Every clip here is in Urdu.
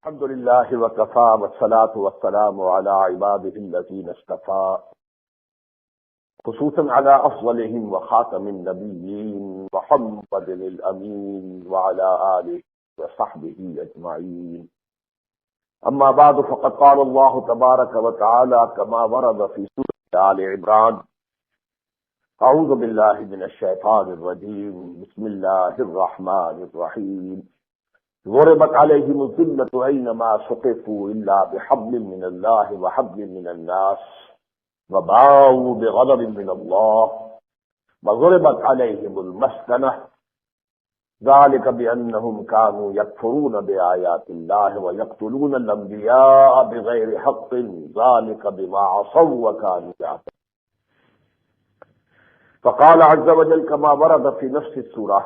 الحمد لله وكفى والصلاة والسلام على عباده الذين اصطفى خصوصا على أفضلهم وخاتم النبيين محمد الأمين وعلى آله وصحبه أجمعين. أما بعد فقد قال الله تبارك وتعالى كما ورد في سورة آل عمران: أعوذ بالله من الشيطان الرجيم بسم الله الرحمن الرحيم. ضربت عليهم الذلة أينما ثقفوا إلا بحبل من الله وحبل من الناس وباءوا بغضب من الله وضربت عليهم المسكنة ذلك بأنهم كانوا يكفرون بآيات الله ويقتلون الأنبياء بغير حق ذلك بما عصوا وكانوا يعتدون. فقال عز وجل كما ورد في نفس السورة: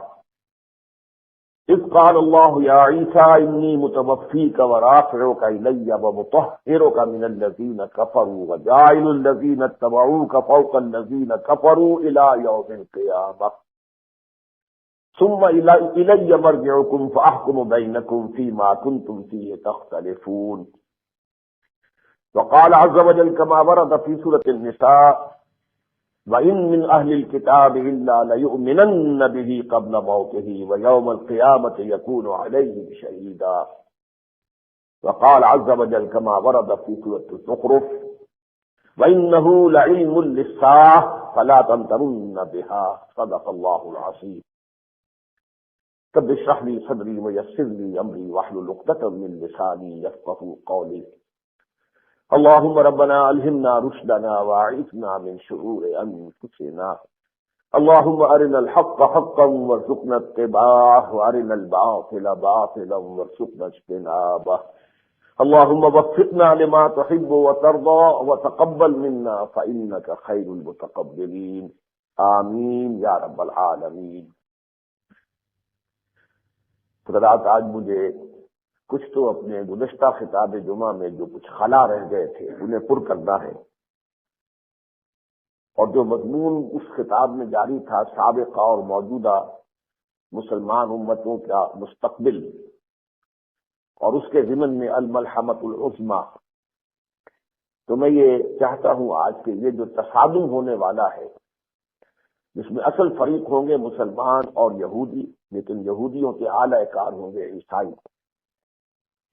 إذ قال الله يا عيسى إني متوفيك ورافعك إلي ومطهرك من الذين كفروا وجاعل الذين اتبعوك فوق الذين كفروا إلى يوم القيامة ثم إلي مرجعكم فأحكم بينكم فيما كنتم فيه تختلفون. وقال عز وجل كما ورد في سورة النساء: وَإِن مِّنْ أَهْلِ الْكِتَابِ إِلَّا لَيُؤْمِنَنَّ بِهِ قَبْلَ مَوْتِهِ وَيَوْمَ الْقِيَامَةِ يَكُونُ عَلَيْهِمْ شَهِيدًا. وقال عز وجل كما ورد في سورة الزخرف: وَإِنَّهُ لَعِلْمٌ لِلسَّاعَةِ فَلَا تَمْتَرُنَّ بِهَا صدق الله العظيم. رب اشرح لي صدري ويسر لي أمري واحلل عقدة من لساني يفقهوا قولي. اللهم ربنا ألهمنا رشدنا وأعذنا من شرور أنفسنا. اللهم أرنا الحق حقا وارزقنا اتباعه وأرنا الباطل باطلا وارزقنا اجتنابه. اللهم وفقنا لما تحب وترضى وتقبل منا فإنك خير المتقبلين. آمین یا رب العالمین. حضرات، آج مجھے کچھ تو اپنے گزشتہ خطاب جمعہ میں جو کچھ خلا رہ گئے تھے انہیں پر کرنا ہے، اور جو مضمون اس خطاب میں جاری تھا سابقہ اور موجودہ مسلمان امتوں کا مستقبل، اور اس کے ضمن میں الملحمۃ العظمیٰ، تو میں یہ چاہتا ہوں آج کہ یہ جو تصادم ہونے والا ہے جس میں اصل فریق ہوں گے مسلمان اور یہودی، لیکن یہودیوں کے اعلی کار ہوں گے عیسائی،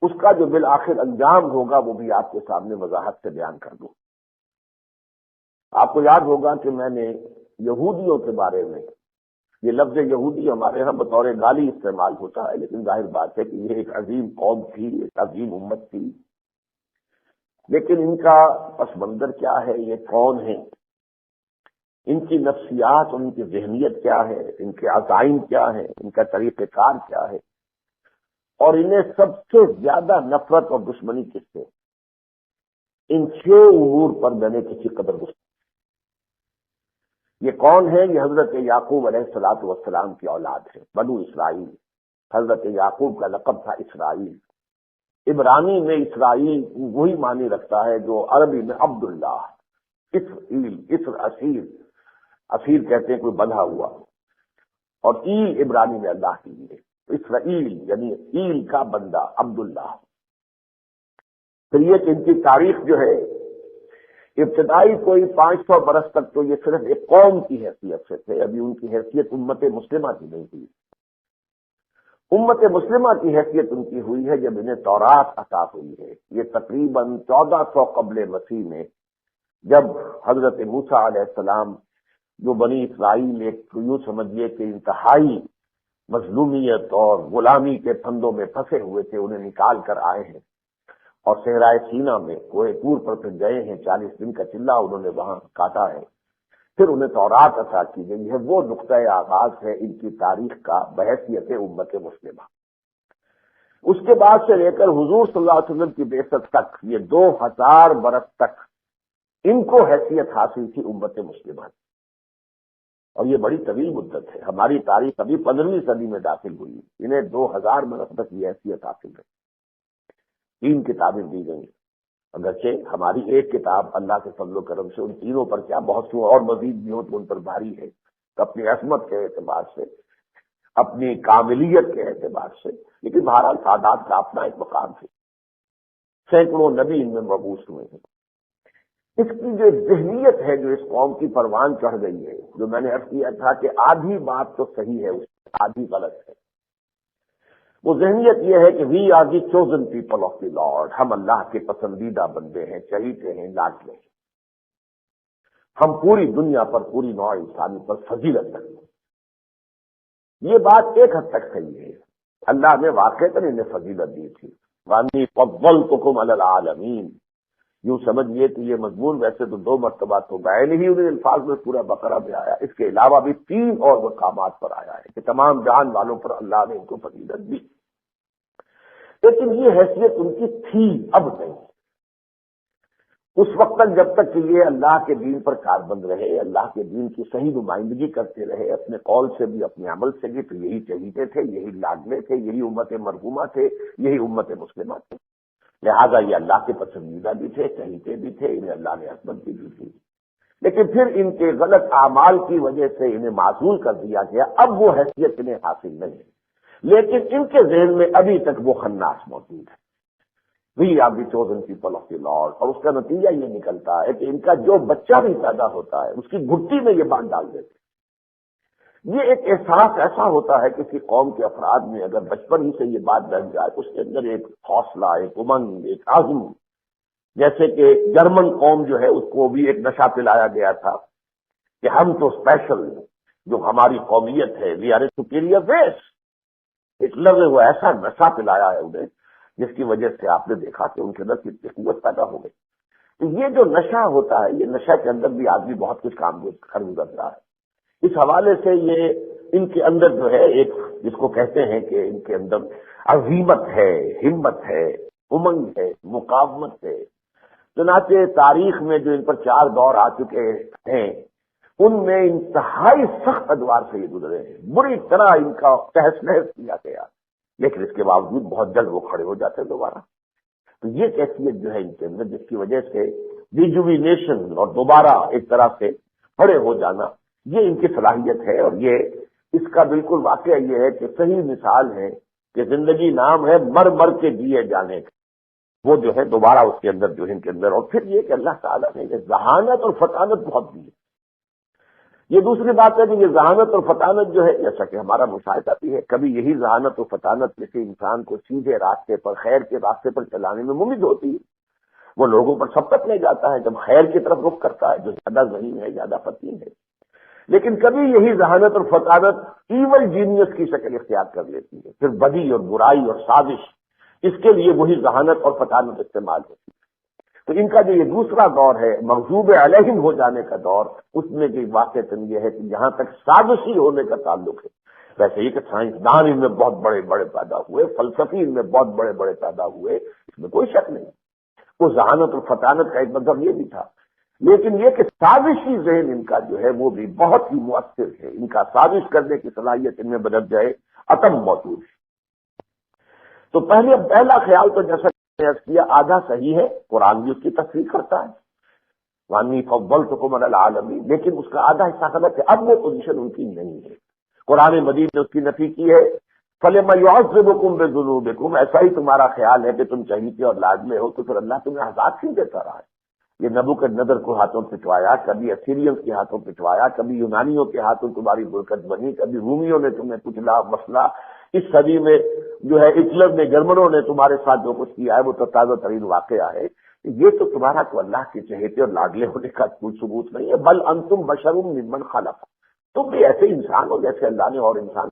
اس کا جو بالآخر انجام ہوگا وہ بھی آپ کے سامنے وضاحت سے بیان کر دوں۔ آپ کو یاد ہوگا کہ میں نے یہودیوں کے بارے میں، یہ لفظ یہودی ہمارے ہاں بطور گالی استعمال ہوتا ہے، لیکن ظاہر بات ہے کہ یہ ایک عظیم قوم تھی، ایک عظیم امت تھی، لیکن ان کا پس منظر کیا ہے، یہ کون ہیں، ان کی نفسیات، ان کی ذہنیت کیا ہے، ان کے عزائم کیا ہیں، ان کا طریقہ کار کیا ہے، اور انہیں سب سے زیادہ نفرت اور دشمنی کس سے، ان 6 امور پر میں نے کسی قدر گفتگو۔ یہ کون ہے؟ یہ حضرت یعقوب علیہ الصلوۃ والسلام کی اولاد ہے، بنو اسرائیل۔ حضرت یعقوب کا لقب تھا اسرائیل۔ عبرانی میں اسرائیل وہی معنی رکھتا ہے جو عربی میں عبداللہ، اسر اسیر، اسیر کہتے ہیں کوئی بندھا ہوا، اور ایل عبرانی میں اللہ کی ہے، اسرائیل یعنی ایل کا بندہ عبداللہ۔ پھر یہ کہ ان کی تاریخ جو ہے ابتدائی کوئی 500 برس تک تو یہ صرف ایک قوم کی حیثیت سے تھے، ابھی ان کی حیثیت امت مسلمہ کی نہیں ہوئی۔ امت مسلمہ کی حیثیت ان کی ہوئی ہے جب انہیں تورات عطا ہوئی ہے۔ یہ تقریباً 1400 قبل مسیح میں، جب حضرت موسیٰ علیہ السلام، جو بنی اسرائیل ایک یوں سمجھیے کہ انتہائی مظلومیت اور غلامی کے پھندوں میں پھنسے ہوئے تھے، انہیں نکال کر آئے ہیں اور صحرائے سینا میں کوہ طور پر پھر گئے ہیں، 40 دن کا چلہ انہوں نے وہاں کاٹا ہے، پھر انہیں تورات عطا کی گئی ہے۔ وہ نقطۂ آغاز ہے ان کی تاریخ کا بحیثیت امت مسلمہ۔ اس کے بعد سے لے کر حضور صلی اللہ علیہ وسلم کی بعثت تک، یہ 2000 برس تک ان کو حیثیت حاصل تھی امت مسلمہ کی، اور یہ بڑی طویل مدت ہے۔ ہماری تاریخ ابھی 15ویں صدی میں داخل ہوئی، انہیں 2000 برس تک یہ حیثیت حاصل ہے۔ 3 کتابیں دی گئیں، اگرچہ ہماری ایک کتاب اللہ کے فضل و کرم سے ان تینوں پر کیا بہت سی اور مزید بھی ہوں تو ان پر بھاری ہے، اپنی عظمت کے اعتبار سے، اپنی کاملیت کے اعتبار سے، لیکن بہرحال سعادات کا اپنا ایک مقام ہے۔ سینکڑوں نبی ان میں مبعوث ہوئے ہیں۔ اس کی جو ذہنیت ہے جو اس قوم کی پروان چڑھ گئی ہے، جو میں نے عرض کیا تھا کہ آدھی بات تو صحیح ہے، اس آدھی غلط ہے۔ وہ ذہنیت یہ ہے کہ we are the chosen people of the Lord, ہم اللہ کے پسندیدہ بندے ہیں، چہیتے ہیں، لاڈلے ہیں، ہم پوری دنیا پر، پوری نوع انسانی پر فضیلت رکھتے ہیں۔ یہ بات ایک حد تک صحیح ہے، اللہ نے واقعتاً انہیں فضیلت دی تھی، وانی فضلتکم علی العالمین۔ یوں سمجھیے کہ یہ مضمون ویسے تو 2 مرتبہ تو بیان ہی انہیں الفاظ میں پورا بقرہ میں آیا، اس کے علاوہ بھی 3 اور مقامات پر آیا ہے کہ تمام جہان والوں پر اللہ نے ان کو فضیلت دی، لیکن یہ حیثیت ان کی تھی، اب نہیں۔ اس وقت تک جب تک کہ یہ اللہ کے دین پر کاربند رہے، اللہ کے دین کی صحیح نمائندگی کرتے رہے، اپنے قول سے بھی اپنے عمل سے بھی، تو یہی چہیتے تھے، یہی لاڈلے تھے، یہی امت مرحومہ تھے، یہی امت مسلمہ تھے، لہذا یہ اللہ کے پسندیدہ بھی تھے، چہیتے بھی تھے، انہیں اللہ نے عصمت بھی دی تھی۔ لیکن پھر ان کے غلط اعمال کی وجہ سے انہیں معزول کر دیا گیا، اب وہ حیثیت انہیں حاصل نہیں ہے، لیکن ان کے ذہن میں ابھی تک وہ خناس موجود ہے، we are the chosen people of the Lord. اور اس کا نتیجہ یہ نکلتا ہے کہ ان کا جو بچہ بھی پیدا ہوتا ہے اس کی گھٹی میں یہ بات ڈال دیتے ہیں۔ یہ ایک احساس ایسا ہوتا ہے کسی قوم کے افراد میں، اگر بچپن ہی سے یہ بات ڈل جائے، اس کے اندر ایک حوصلہ، ایک امنگ، ایک عزم، جیسے کہ جرمن قوم جو ہے اس کو بھی ایک نشہ پلایا گیا تھا کہ ہم تو اسپیشل، جو ہماری قومیت ہے، we are a superior race. Hitler نے وہ ایسا نشہ پلایا ہے انہیں جس کی وجہ سے آپ نے دیکھا کہ ان کے اندر کتنی قوت پیدا ہو گئی۔ تو یہ جو نشہ ہوتا ہے، یہ نشہ کے اندر بھی آدمی بہت کچھ کام کر گزر رہا ہے۔ اس حوالے سے یہ ان کے اندر جو ہے ایک، جس کو کہتے ہیں کہ ان کے اندر عزیمت ہے، ہمت ہے، امنگ ہے، مقاومت ہے۔ چنانچہ تاریخ میں جو ان پر 4 دور آ چکے ہیں، ان میں انتہائی سخت ادوار سے یہ گزرے ہیں، بری طرح ان کا تہس نہس کیا گیا، لیکن اس کے باوجود بہت جلد وہ کھڑے ہو جاتے ہیں دوبارہ۔ تو یہ کیفیت جو ہے ان کے اندر، جس کی وجہ سے ریجوینیشن اور دوبارہ ایک طرح سے کھڑے ہو جانا، یہ ان کی صلاحیت ہے۔ اور یہ اس کا بالکل واقعہ یہ ہے کہ صحیح مثال ہے کہ زندگی نام ہے مر مر کے جیے جانے کا، وہ جو ہے دوبارہ اس کے اندر جو ہے ان کے اندر۔ اور پھر یہ کہ اللہ تعالیٰ نے یہ ذہانت اور فطانت بہت دی ہے۔ یہ دوسری بات ہے کہ یہ ذہانت اور فطانت جو ہے، جیسا کہ ہمارا مشاہدہ بھی ہے، کبھی یہی ذہانت اور فطانت کسی انسان کو سیدھے راستے پر، خیر کے راستے پر چلانے میں ممید ہوتی ہے، وہ لوگوں پر سبقت لے جاتا ہے جب خیر کی طرف رخ کرتا ہے، جو زیادہ ذہین ہے، زیادہ فطین ہے۔ لیکن کبھی یہی ذہانت اور فطانت ایول جینیس کی شکل اختیار کر لیتی ہے، پھر بدی اور برائی اور سازش، اس کے لیے وہی ذہانت اور فطانت استعمال ہوتی ہے۔ تو ان کا جو یہ دوسرا دور ہے، مغضوب علیہم ہو جانے کا دور، اس میں جو واقعتاً یہ ہے کہ جہاں تک سازشی ہونے کا تعلق ہے، ویسے یہ کہ سائنسدان ان میں بہت بڑے بڑے پیدا ہوئے، فلسفی ان میں بہت بڑے بڑے پیدا ہوئے، اس میں کوئی شک نہیں۔ وہ ذہانت اور فطانت کا ایک مطلب یہ بھی تھا، لیکن یہ کہ سازشی ذہن ان کا جو ہے وہ بھی بہت ہی مؤثر ہے، ان کا سازش کرنے کی صلاحیت ان میں بدل جائے عتم موجود ہے۔ تو پہلا خیال تو جیسا کیا آدھا صحیح ہے، قرآن بھی اس کی تصریح کرتا ہے، وانی فضلتکم علی العالمین، لیکن اس کا آدھا حصہ غلط ہے۔ اب وہ پوزیشن ان کی نہیں ہے۔ قرآن مجید نے اس کی نفی کی ہے، فلم یعذبکم بذنوبکم، ایسا ہی تمہارا خیال ہے کہ تم چہیتے اور لاڈلے ہو تو پھر اللہ تمہیں عذاب کیوں دیتا رہا ہے؟ یہ نبوکدنضر کو ہاتھوں پٹوایا، کبھی اسیرینز کے ہاتھوں پٹوایا، کبھی یونانیوں کے ہاتھوں تمہاری برکت بنی، کبھی رومیوں نے تمہیں کچلا مسئلہ، اس صدی میں جو ہے ہٹلر نے، جرمنوں نے تمہارے ساتھ جو کچھ کیا ہے وہ تو تازہ ترین واقعہ ہے۔ یہ تو تمہارا تو اللہ کے چہیتے اور لاڈلے ہونے کا کوئی ثبوت نہیں ہے، بل انتم بشر ممن خلق، تم بھی ایسے انسان ہو جیسے اللہ نے اور انسان۔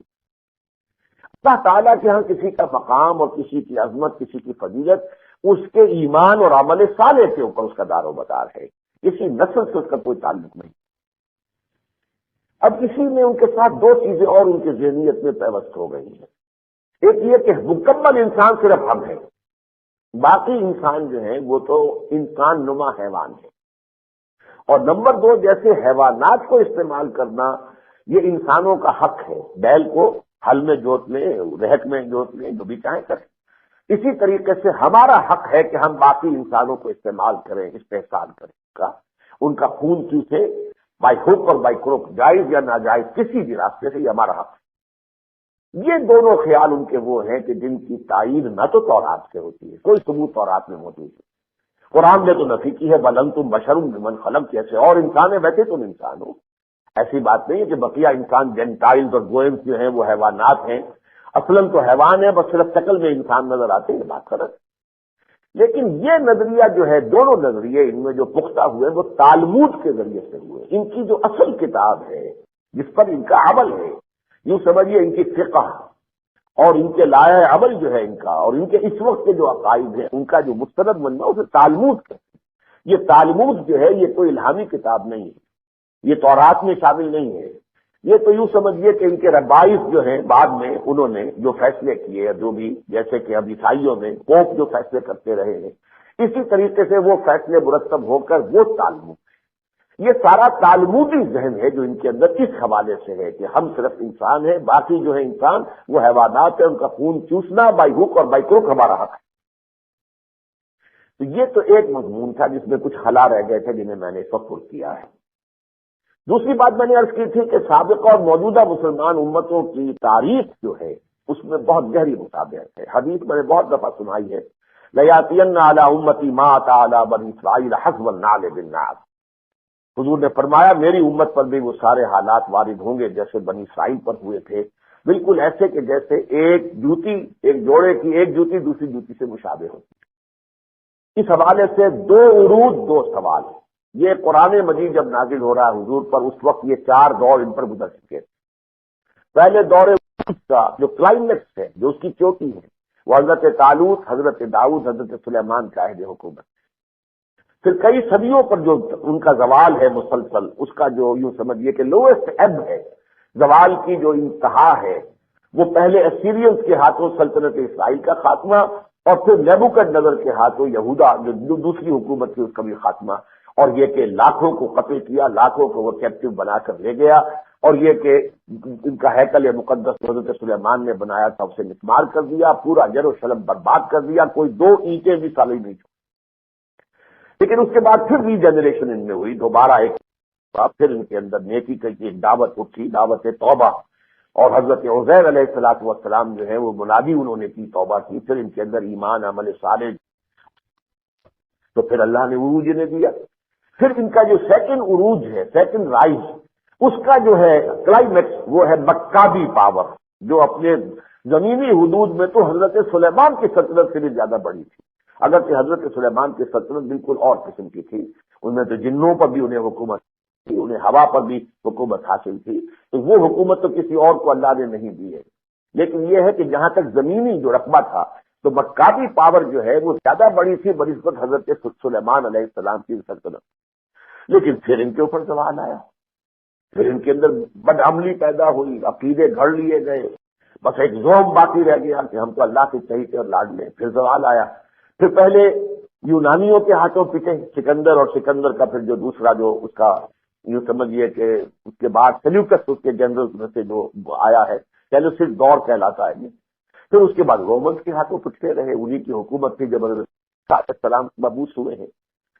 اللہ تعالیٰ کے ہاں کسی کا مقام اور کسی کی عظمت، کسی کی فضیلت اس کے ایمان اور عمل صالح کے اوپر اس کا دار و مدار ہے، کسی نسل سے اس کا کوئی تعلق نہیں۔ اب اسی میں ان کے ساتھ 2 چیزیں اور ان کی ذہنیت میں پیوست ہو گئی ہیں۔ ایک یہ کہ مکمل انسان صرف ہم ہیں، باقی انسان جو ہیں وہ تو انسان نما حیوان ہے، اور نمبر 2 جیسے حیوانات کو استعمال کرنا یہ انسانوں کا حق ہے، بیل کو ہل میں جوت لیں، رہک میں جوت لیں، جو بھی چاہیں کریں، اسی طریقے سے ہمارا حق ہے کہ ہم باقی انسانوں کو استعمال کریں، استحصال کریں، ان کا خون چوسیں، بائی ہوک اور بائی کروک، جائز یا ناجائز کسی بھی راستے سے، یہ ہمارا حق ہے۔ یہ دونوں خیال ان کے وہ ہیں کہ جن کی تائید نہ تو تورات سے ہوتی ہے، کوئی ثبوت تورات میں موجود ہے۔ قرآن نے تو نفی کی ہے، بل انتم بشر ممن خلق، جیسے اور انسان ہے ویسے تم انسان ہو۔ ایسی بات نہیں ہے کہ بقیہ انسان جینٹائلز اور گوئمز جو ہیں وہ حیوانات ہیں، اصلاً تو حیوان ہے، بس صرف شکل میں انسان نظر آتے ہیں، بات غلط ہے۔ لیکن یہ نظریہ جو ہے، دونوں نظریے ان میں جو پختہ ہوئے وہ تالمود کے ذریعے سے ہوئے۔ ان کی جو اصل کتاب ہے جس پر ان کا عمل ہے، یوں سمجھیے ان کی فقہ اور ان کے لائحہ عمل جو ہے ان کا، اور ان کے اس وقت کے جو عقائد ہیں ان کا جو مستند بننا، اسے تالمود کہتے ہیں۔ یہ تالمود جو ہے یہ کوئی الہامی کتاب نہیں ہے، یہ تورات میں شامل نہیں ہے۔ یہ تو یوں سمجھیے کہ ان کے ربائس جو ہیں بعد میں انہوں نے جو فیصلے کیے، جو بھی، جیسے کہ اب عیسائیوں میں پوپ جو فیصلے کرتے رہے ہیں، اسی طریقے سے وہ فیصلے مرتب ہو کر وہ تالمود، یہ سارا تالمودی ذہن ہے جو ان کے اندر اس حوالے سے ہے کہ ہم صرف انسان ہیں، باقی جو ہے انسان وہ حیوانات ہیں، ان کا خون چوسنا بائی ہک اور بائی کروک ہمارا حق ہے۔ تو یہ تو ایک مضمون تھا جس میں کچھ خلا رہ گئے تھے جنہیں میں نے اس وقت پُر کیا ہے۔ دوسری بات میں نے عرض کی تھی کہ سابقہ اور موجودہ مسلمان امتوں کی تاریخ جو ہے اس میں بہت گہری مطابقت ہے۔ حدیث میں نے بہت دفعہ سنائی ہے، لَيَأْتِيَنَّ عَلَىٰ أُمَّتِي مَا أَتَىٰ عَلَىٰ بَنِي إِسْرَائِيلَ حَسْبَ النَّعْلِ بِالنَّعْلِ۔ حضور نے فرمایا میری امت پر بھی وہ سارے حالات وارد ہوں گے جیسے بنی اسرائیل پر ہوئے تھے، بالکل ایسے کہ جیسے ایک جوتی، ایک جوڑے کی ایک جوتی دوسری جوتی سے مشابہ ہوتی ہے۔ اس حوالے سے دو عروج، دو سوال ہیں۔ یہ قرآن مجید جب نازل ہو رہا ہے حضور پر، اس وقت یہ چار دور ان پر گزر چکے تھے۔ پہلے دور کا جو کلائمیکس ہے، جو اس کی چوٹی ہے، وہ حضرت طالوت، حضرت داؤد، حضرت سلیمان کا عہد حکومت۔ پھر کئی صدیوں پر جو ان کا زوال ہے مسلسل، اس کا جو یوں سمجھیے کہ لوئسٹ ایب ہے، زوال کی جو انتہا ہے، وہ پہلے اسیرینز کے ہاتھوں سلطنت اسرائیل کا خاتمہ، اور پھر نیبوکڈنیزر کے ہاتھوں یہودا جو دوسری حکومت تھی اس کا بھی خاتمہ، اور یہ کہ لاکھوں کو قتل کیا، لاکھوں کو وہ کیپٹیو بنا کر لے گیا، اور یہ کہ ان کا ہیکل مقدس حضرت سلیمان نے بنایا تھا اسے مسمار کر دیا، پورا یروشلم برباد کر دیا، کوئی دو اینٹیں بھی خالی نہیں چھوڑی۔ لیکن اس کے بعد پھر ری جنریشن ان میں ہوئی، دوبارہ ایک پھر ان کے اندر نیکی کی ایک دعوت اٹھی، دعوت توبہ، اور حضرت عزیر علیہ الصلوۃ والسلام جو ہے وہ منادی انہوں نے کی، توبہ کی، پھر ان کے اندر ایمان، عمل صالح، تو پھر اللہ نے عروج انہیں دیا۔ پھر ان کا جو سیکنڈ عروج ہے، سیکنڈ رائز، اس کا جو ہے کلائمیکس وہ ہے مکابی پاور، جو اپنے زمینی حدود میں تو حضرت سلیمان کی سلطنت سے بھی زیادہ بڑی تھی، اگرچہ حضرت سلیمان کی سلطنت بالکل اور قسم کی تھی، ان میں تو جنوں پر بھی انہیں حکومت تھی، انہیں ہوا پر بھی حکومت حاصل تھی، تو وہ حکومت تو کسی اور کو اللہ نے نہیں دی ہے۔ لیکن یہ ہے کہ جہاں تک زمینی جو رقبہ تھا تو مکابی پاور جو ہے وہ زیادہ بڑی تھی بنسبت حضرت سلیمان علیہ السلام کی سلطنت۔ لیکن پھر ان کے اوپر زوال آیا، پھر ان کے اندر بد عملی پیدا ہوئی، عقیدے گھڑ لیے گئے، بس ایک زوم باقی رہ گیا کہ ہم تو اللہ کے چہیتے اور لاڈ لیں۔ پھر زوال آیا، پھر پہلے یونانیوں کے ہاتھوں پٹے سکندر، اور سکندر کا پھر جو دوسرا جو اس کا یوں سمجھیے کہ اس کے بعد سیلیوکس اس کے جنرل میں سے جو آیا ہے، سیلیوسڈ دور کہلاتا ہے یہ۔ پھر اس کے بعد رومنس کے ہاتھوں پٹتے رہے، انہی کی حکومت تھی جب حضرت علیہ السلام مبعوث ہوئے ہیں۔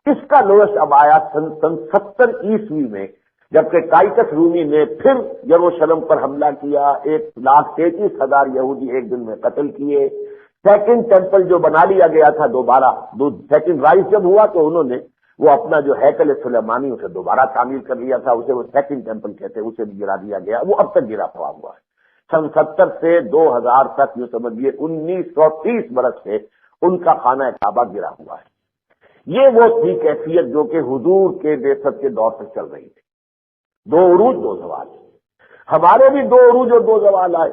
اس کا لوئسٹ اب آیا سن 70 عیسوی میں، جبکہ ٹائٹس رومی نے پھر یروشلم پر حملہ کیا، 1,33,000 یہودی ایک دن میں قتل کیے۔ سیکنڈ ٹیمپل جو بنا لیا گیا تھا دوبارہ، سیکنڈ رائز جب ہوا تو انہوں نے وہ اپنا جو ہیکل سلیمانی اسے دوبارہ تعمیر کر لیا تھا، اسے وہ سیکنڈ ٹیمپل کہتے ہیں، اسے بھی گرا دیا گیا، وہ اب تک گرا پڑا ہوا ہے۔ سن 70 سے 2000 تک جو سمجھیے 1930 برس سے ان کا خانہ کعبہ گرا ہوا ہے۔ یہ وہ تھی کیفیت جو کہ حضور کے بعثت کے دور سے چل رہی تھی۔ دو عروج، دو زوال۔ ہمارے بھی دو عروج اور دو زوال آئے۔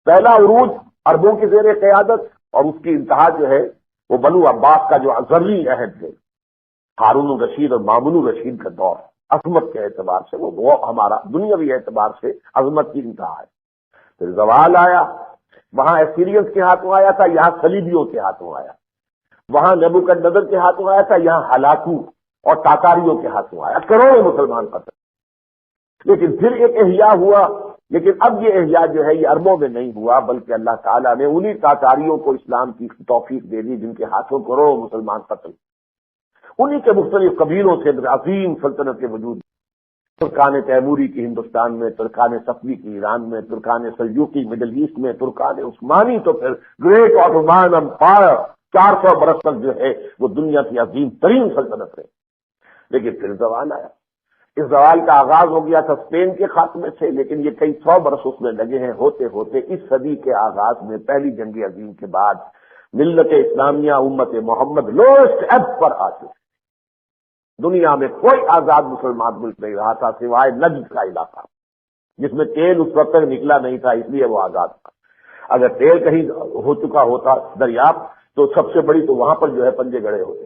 پہلا عروج عربوں کی زیر قیادت، اور اس کی انتہا جو ہے وہ بنو عباس کا جو ازلی عہد ہے، ہارون الرشید اور مامون الرشید کا دور، عظمت کے اعتبار سے وہ ہمارا دنیاوی اعتبار سے عظمت کی انتہا ہے۔ پھر زوال آیا، وہاں ایسیرینز کے ہاتھوں آیا تھا، یہاں صلیبیوں کے ہاتھوں آیا، وہاں نیبوکڈنیزر کے ہاتھوں آیا تھا، یہاں ہلاکو اور تاتاریوں کے ہاتھوں آیا، کروڑوں مسلمان قتل۔ لیکن پھر ایک احیاء ہوا، لیکن اب یہ احیاء جو ہے یہ عربوں میں نہیں ہوا، بلکہ اللہ تعالیٰ نے انہی تاتاریوں کو اسلام کی توفیق دے دی جن کے ہاتھوں کروڑوں مسلمان قتل، انہی کے مختلف قبیلوں سے عظیم سلطنت کے وجود۔ ترکان تیموری کی ہندوستان میں، ترکان صفوی کی ایران میں، ترکان سلجوقی مڈل ایسٹ میں، ترکان عثمانی تو پھر گریٹ آٹومان امپائر 400 برس تک جو ہے وہ دنیا کی عظیم ترین سلطنت رہی. لیکن پھر زوال آیا. اس زوال کا آغاز ہو گیا تھا اسپین کے خاتمے سے، لیکن یہ کئی 100 برس اس میں لگے ہیں. ہوتے ہوتے اس صدی کے آغاز میں پہلی جنگ عظیم کے بعد ملت اسلامیہ امت محمد لوسٹ ایب پر آ چکی. دنیا میں کوئی آزاد مسلمان ملک نہیں رہا تھا سوائے نجد کا علاقہ، جس میں تیل اس وقت تک نکلا نہیں تھا، اس لیے وہ آزاد تھا. اگر تیل کہیں ہو چکا ہوتا دریافت تو سب سے بڑی تو وہاں پر جو ہے پنجے گڑے ہوتے.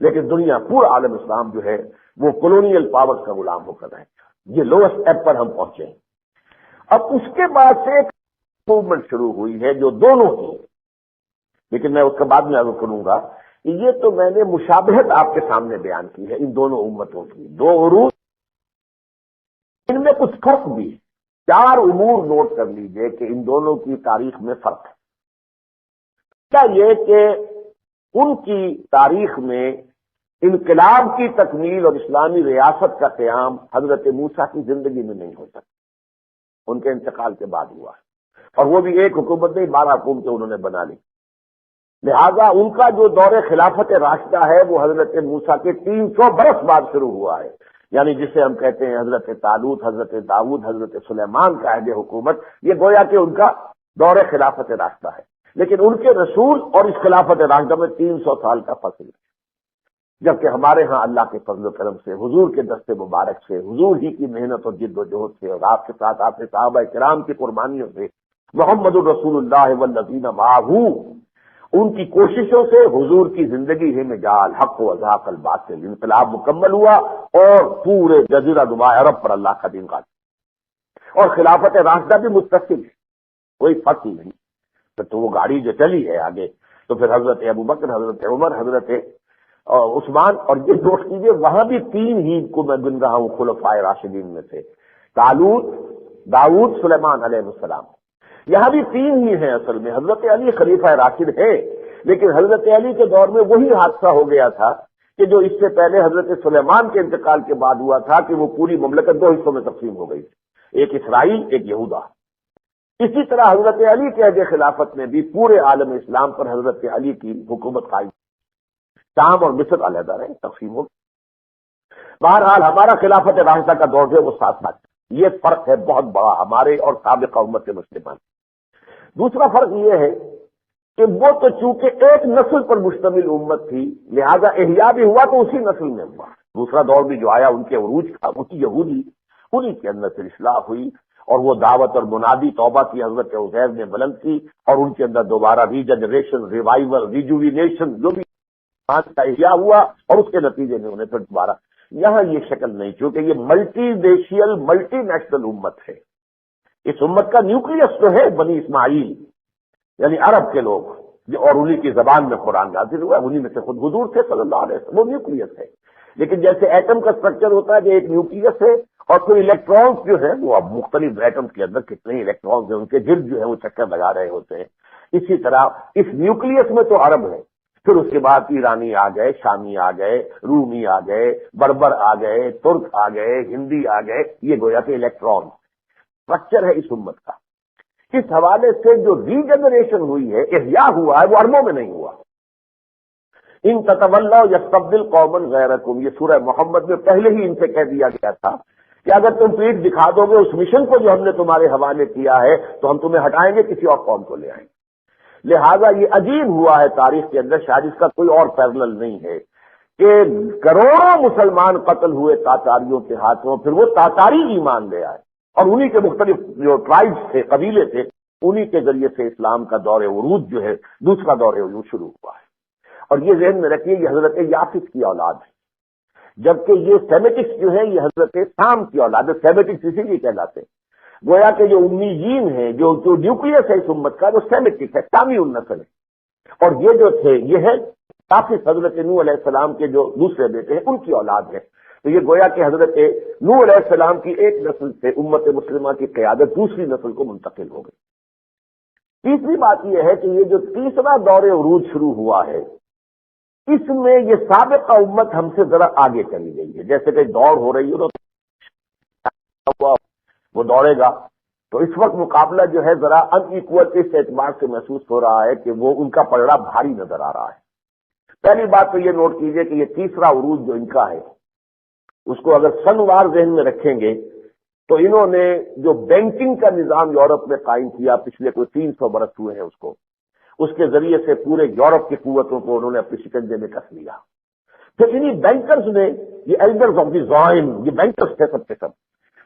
لیکن دنیا پورا عالم اسلام جو ہے وہ کولونیل پاورز کا غلام ہو کر رہے. یہ لوسٹ ایب پر ہم پہنچے ہیں. اب اس کے بعد سے ایک موومنٹ شروع ہوئی ہے جو دونوں کی، لیکن میں اس کے بعد میں عرض کروں گا کہ یہ تو میں نے مشابہت آپ کے سامنے بیان کی ہے ان دونوں امتوں کی. دو عروج، ان میں کچھ فرق بھی ہے. 4 امور نوٹ کر لیجئے کہ ان دونوں کی تاریخ میں فرق ہے. کیا یہ کہ ان کی تاریخ میں انقلاب کی تکمیل اور اسلامی ریاست کا قیام حضرت موسیٰ کی زندگی میں نہیں ہو سکتا، ان کے انتقال کے بعد ہوا ہے. اور وہ بھی ایک حکومت نہیں، 12 حکومتیں انہوں نے بنا لی. لہذا ان کا جو دور خلافت راشدہ ہے وہ حضرت موسیٰ کے 300 برس بعد شروع ہوا ہے. یعنی جسے ہم کہتے ہیں حضرت طالوت، حضرت داؤد، حضرت سلیمان کا عہد حکومت، یہ گویا کہ ان کا دور خلافت راشدہ ہے. لیکن ان کے رسول اور اس خلافت راشدہ میں 300 سال کا فصل ہے. جبکہ ہمارے ہاں اللہ کے فضل و کرم سے، حضور کے دست مبارک سے، حضور ہی کی محنت اور جد و جہد سے، اور آپ کے ساتھ آپ کے صحابہ کرام کی قربانیوں سے، محمد الرسول اللہ والذین معہ، ان کی کوششوں سے حضور کی زندگی ہے میں جال حق و ازاق الباطل، انقلاب مکمل ہوا اور پورے جزیرہ نما عرب پر اللہ کا دین غالب. اور خلافت راشدہ بھی متصل ہے، کوئی فرق ہی نہیں. تو وہ گاڑی جو چلی ہے آگے تو پھر حضرت ابوبکر، حضرت عمر، حضرت عثمان، اور یہ نوٹ کیجیے وہاں بھی 3 ہی کو میں گن رہا ہوں خلفائے راشدین میں سے، طالوت، داؤد، سلیمان علیہ السلام. یہاں بھی 3 ہی ہیں اصل میں. حضرت علی خلیفہ راشد ہے، لیکن حضرت علی کے دور میں وہی حادثہ ہو گیا تھا کہ جو اس سے پہلے حضرت سلیمان کے انتقال کے بعد ہوا تھا کہ وہ پوری مملکت 2 حصوں میں تقسیم ہو گئی، ایک اسرائیل، ایک یہودا. اسی طرح حضرت علی کے عہد خلافت میں بھی پورے عالم اسلام پر حضرت علی کی حکومت قائم، شام اور مصر علیحدہ رہے، تقسیم ہو. بہرحال ہمارا خلافت راشدہ کا دور ہے وہ 7 سال. یہ فرق ہے بہت بڑا ہمارے اور سابقہ امت مسلمان. دوسرا فرق یہ ہے کہ وہ تو چونکہ ایک نسل پر مشتمل امت تھی لہذا احیاء بھی ہوا تو اسی نسل میں ہوا. دوسرا دور بھی جو آیا ان کے عروج کا، وہ یہودی، انہی کے اندر سے اصلاح ہوئی اور وہ دعوت اور منادی توبہ کی حضرت عزیر نے بلند کی، اور ان کے اندر دوبارہ ریجنریشن، ریوائول، ریجوینیشن جو بھی کا احیاء ہوا، اور اس کے نتیجے میں انہیں پھر دوبارہ. یہاں یہ شکل نہیں، چونکہ یہ ملٹی ریشیل، ملٹی نیشنل امت ہے. اس امت کا نیوکلیس جو ہے بنی اسماعیل یعنی عرب کے لوگ، اور انہی کی زبان میں قرآن نازل ہوا، انہی میں سے خود حضور تھے صلی اللہ علیہ وسلم، وہ نیوکلیس ہے. لیکن جیسے ایٹم کا اسٹرکچر ہوتا ہے جو ایک نیوکلیس ہے، اور پھر الیکٹرانز جو ہیں وہ اب مختلف ایٹم کے اندر کتنے الیکٹرانز ہیں ان کے جلد جو ہے وہ چکر لگا رہے ہوتے ہیں. اسی طرح اس نیوکلیس میں تو عرب ہے، پھر اس کے بعد ایرانی آ گئے، شامی آ گئے، رومی آ گئے، بربر آ گئے، ترک آ گئے، ہندی آ گئے. یہ گویا کہ الیکٹران اسٹرکچر ہے اس امت کا. اس حوالے سے جو ریجنریشن ہوئی ہے، احیاء ہوا ہے، وہ عربوں میں نہیں ہوا. ان تتولوا یستبدل قوما غیرکم، یہ سورہ محمد میں پہلے ہی ان سے کہہ دیا گیا تھا کہ اگر تم پیٹھ دکھا دو گے اس مشن کو جو ہم نے تمہارے حوالے کیا ہے تو ہم تمہیں ہٹائیں گے، کسی اور قوم کو لے آئیں گے. لہذا یہ عجیب ہوا ہے تاریخ کے اندر، شاید اس کا کوئی اور پیرلل نہیں ہے کہ کروڑوں مسلمان قتل ہوئے تاتاریوں کے ہاتھوں، پھر وہ تاتاری ایمان لے آئے، اور انہی کے مختلف جو ٹرائبز تھے، قبیلے تھے، انہی کے ذریعے سے اسلام کا دور عروج جو ہے، دوسرا دور عروج شروع ہوا ہے. اور یہ ذہن میں رکھیے یہ حضرت یافس کی اولاد ہے، جبکہ یہ سیمیٹکس جو ہے یہ حضرت سام کی اولاد ہے. سیمیٹکس اسی لیے کہلاتے ہیں، گویا کہ جو امیین ہیں، جو نیوکلیس ہے اس امت کا، وہ سیمیٹک ہے، سامی النسل ہے. اور یہ جو تھے یہ ہے یافس، حضرت نوح علیہ السلام کے جو دوسرے بیٹے ہیں ان کی اولاد ہے. تو یہ گویا کہ حضرت نوح علیہ السلام کی ایک نسل سے امت مسلمہ کی قیادت دوسری نسل کو منتقل ہو گئی. تیسری بات یہ ہے کہ یہ جو تیسرا دور عروج شروع ہوا ہے اس میں یہ سابقہ امت ہم سے ذرا آگے چلی گئی ہے. جیسے کہ دوڑ ہو رہی ہے تو ہوا وہ دوڑے گا. تو اس وقت مقابلہ جو ہے ذرا ان ایکول اس اعتبار سے محسوس ہو رہا ہے کہ وہ ان کا پلڑا بھاری نظر آ رہا ہے. پہلی بات تو یہ نوٹ کیجئے کہ یہ تیسرا عروج جو ان کا ہے اس کو اگر سنوار ذہن میں رکھیں گے تو انہوں نے جو بینکنگ کا نظام یورپ میں قائم کیا پچھلے کوئی 300 برس ہوئے ہیں اس کے ذریعے سے پورے یورپ کی قوتوں کو انہوں نے اپنے شکنجے میں کس لیا. پھر انہی بینکرز نے یہ ایلڈرز آف دی زائن یہ بینکرز تھے سب کے سب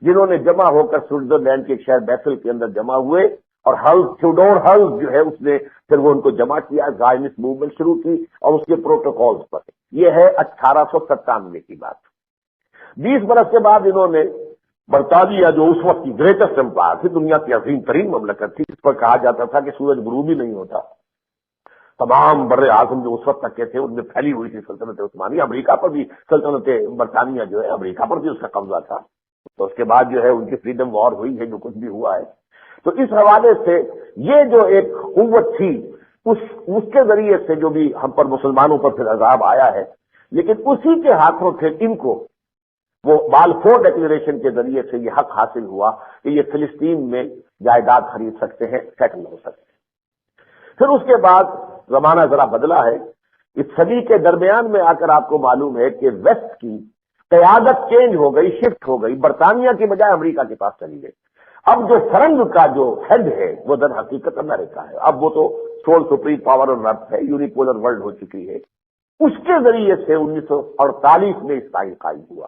جنہوں نے جمع ہو کر سوئٹزرلینڈ کے ایک شہر بیسل کے اندر جمع ہوئے اور تھیوڈور ہلز جو ہے اس نے پھر وہ ان کو جمع کیا زائنسٹ موومنٹ شروع کی اور اس کے پروٹوکولز پر. یہ ہے 1897 کی بات. 20 برس کے بعد انہوں نے برطانیہ جو اس وقت کی گریٹسٹ امپائر تھی دنیا کی عظیم ترین مملکت تھی جس پر کہا جاتا تھا کہ سورج غروب ہی نہیں ہوتا, تمام بر اعظم جو اس وقت تک کے تھے ان میں پھیلی ہوئی تھی سلطنت عثمانی. امریکہ پر بھی سلطنت برطانیہ جو ہے امریکہ پر بھی اس کا قبضہ تھا. تو اس کے بعد جو ہے ان کی فریڈم وار ہوئی ہے جو کچھ بھی ہوا ہے. تو اس حوالے سے یہ جو ایک قوت تھی اس کے ذریعے سے جو بھی ہم پر مسلمانوں پر پھر عذاب آیا ہے لیکن اسی کے ہاتھوں سے ان کو وہ بالفور ڈکلیریشن کے ذریعے سے یہ حق حاصل ہوا کہ یہ فلسطین میں جائیداد خرید سکتے ہیں, سیٹل ہو سکتے ہیں. پھر اس کے بعد زمانہ ذرا بدلا ہے. اس صدی کے درمیان میں آ کر آپ کو معلوم ہے کہ ویسٹ کی قیادت چینج ہو گئی, شفٹ ہو گئی, برطانیہ کی بجائے امریکہ کے پاس چلی گئی. اب جو فرنگ کا جو ہیڈ ہے وہ در حقیقت امریکہ ہے. اب وہ تو سول سپریم پاور آن ارتھ ہے, یونیپولر ورلڈ ہو چکی ہے. اس کے ذریعے سے 1948 میں اسرائیل قائم ہوا.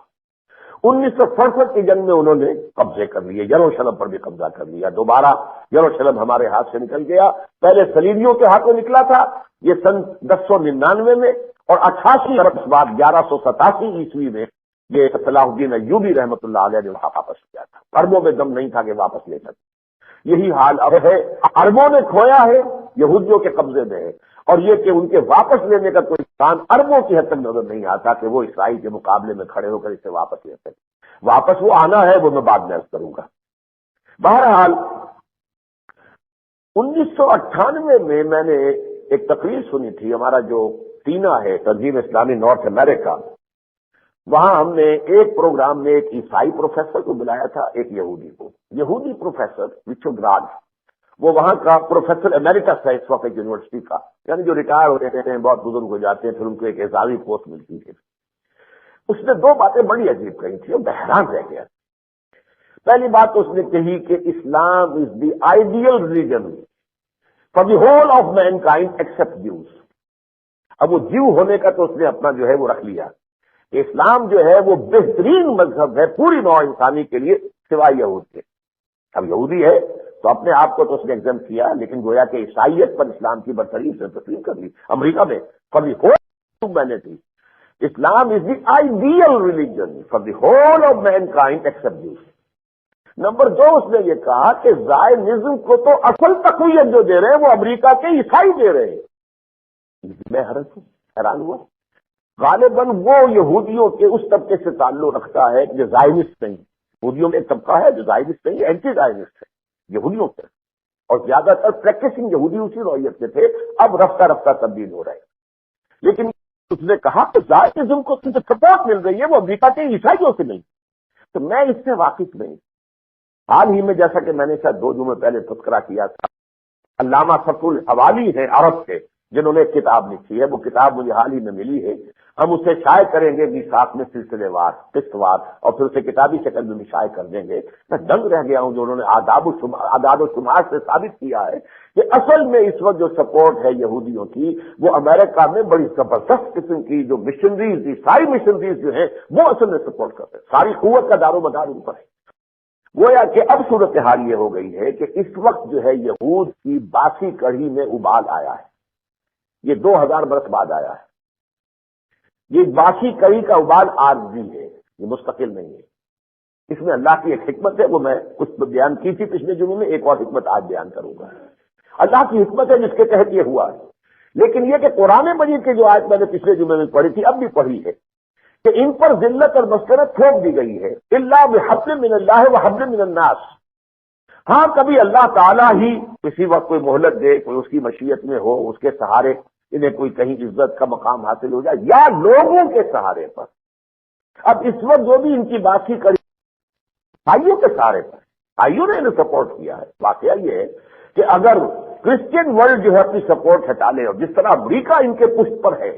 1967 کی جنگ میں انہوں نے قبضے کر لیے, یروشلم پر بھی قبضہ کر لیا. دوبارہ یروشلم ہمارے ہاتھ سے نکل گیا. پہلے صلیبیوں کے ہاتھوں نکلا تھا یہ سن 1099 میں, اور 88 برس بعد 1187 عیسوی میں یہ صلاح الدین ایوبی رحمۃ اللہ علیہ نے واپس کیا تھا. اربوں میں دم نہیں تھا کہ واپس لے سکتے. یہی حال اب ہے, اربوں نے کھویا ہے, یہودیوں کے قبضے میں ہے, اور یہ کہ ان کے واپس لینے کا کوئی انسان اربوں کی حد تک نظر نہیں آتا کہ وہ اسرائیل کے مقابلے میں کھڑے ہو کر اسے واپس لے سکے. واپس وہ آنا ہے وہ میں بعد میں عرض کروں گا. بہرحال 1998 میں میں نے ایک تقریر سنی تھی, ہمارا جو ٹینا ہے تنظیم اسلامی نارتھ امریکہ, وہاں ہم نے ایک پروگرام میں ایک عیسائی پروفیسر کو بلایا تھا, ایک یہودی کو. یہودی پروفیسر رچرڈ راج, وہ وہاں کا پروفیسر ایمیریٹس ہے اس وقت ایک یونیورسٹی کا, یعنی جو ریٹائر ہو جاتے ہیں, بہت بزرگ ہو جاتے ہیں, پھر ان کو ایک اعزازی پوسٹ ملتی ہے. اس نے 2 باتیں بڑی عجیب کہی تھی اور میں حیران رہ گیا. پہلی بات تو اس نے کہی کہ Islam is the ideal religion for the whole of mankind except Jews. اب وہ جیو ہونے کا تو اس نے اپنا جو ہے وہ رکھ لیا کہ اسلام جو ہے وہ بہترین مذہب ہے پوری نوع انسانی کے لیے سوائے یہود کے. اب یہودی ہے تو اپنے آپ کو تو اس نے ایگزم کیا, لیکن گویا کہ عیسائیت پر اسلام کی برتری سے تسلیم کر لی. امریکہ میں فار دی ہول ہیومینٹی اسلام is the ideal religion for the whole of mankind except Jews. Number 2 اس نے یہ کہا کہ زائنزم کو تو اصل تقویت جو دے رہے ہیں وہ امریکہ کے عیسائی دے رہے ہیں. میں حیران ہوا. غالباً وہ یہودیوں کے اس طبقے سے تعلق رکھتا ہے جو زائنسٹ نہیں. یہودیوں میں ایک طبقہ ہے جو زائنسٹ نہیں, اینٹی زائنسٹ ہے یہودیوں سے, اور زیادہ تر پریکٹسنگ یہودی اسی نوعیت کے تھے. اب رفتہ رفتہ تبدیل ہو رہے ہیں. لیکن اس نے کہا کہ زائنزم کو جو سپورٹ مل رہی ہے وہ امریکہ کے عیسائیوں سے نہیں. تو میں اس سے واقف نہیں. حال ہی میں جیسا کہ میں نے شاید 2 جمعے پہلے تذکرہ کیا تھا, علامہ صفر الحوالی ہیں عرب کے جنہوں نے ایک کتاب لکھی ہے. وہ کتاب مجھے حال ہی میں ملی ہے. ہم اسے شائع کریں گے میثاق میں سلسلے وار قسط وار, اور پھر اسے کتابی شکل میں بھی شائع کر دیں گے. میں دنگ رہ گیا ہوں جو انہوں نے اعداد و شمار سے ثابت کیا ہے کہ اصل میں اس وقت جو سپورٹ ہے یہودیوں کی وہ امریکہ میں بڑی زبردست قسم کی جو مشنریز, عیسائی مشنریز جو ہیں وہ اصل میں سپورٹ کرتے ہیں. ساری قوت کا دار و مدار ان پر ہے. گویا کہ اب صورتحال یہ ہو گئی ہے کہ اس وقت جو ہے یہود کی باسی کڑھی میں ابال آیا ہے. یہ 2000 برس بعد آیا ہے. یہ باسی کڑھی کا ابال عارضی ہے, یہ مستقل نہیں ہے. اس میں اللہ کی ایک حکمت ہے, وہ میں کچھ بیان کی تھی پچھلے جمعے میں, ایک اور حکمت آج بیان کروں گا. اللہ کی حکمت ہے جس کے تحت یہ ہوا ہے. لیکن یہ کہ قرآن مجید کی جو آیت میں نے پچھلے جمعے میں پڑھی تھی اب بھی پڑھی ہے کہ ان پر ذلت اور مسکنت تھوپ دی گئی ہے. اللہ بحبل من اللہ وحبل من الناس. ہاں کبھی اللہ تعالیٰ ہی کسی وقت کوئی مہلت دے, کوئی اس کی مشیت میں ہو, اس کے سہارے انہیں کوئی کہیں عزت کا مقام حاصل ہو جائے, یا لوگوں کے سہارے پر. اب اس وقت جو بھی ان کی باسی کڑی بھائیوں کے سہارے پر بھائیوں نے انہیں سپورٹ کیا ہے. واقعہ یہ ہے کہ اگر کرسچین ورلڈ جو ہے اپنی سپورٹ ہٹا لے اور جس طرح امریکہ ان کے پشت پر ہے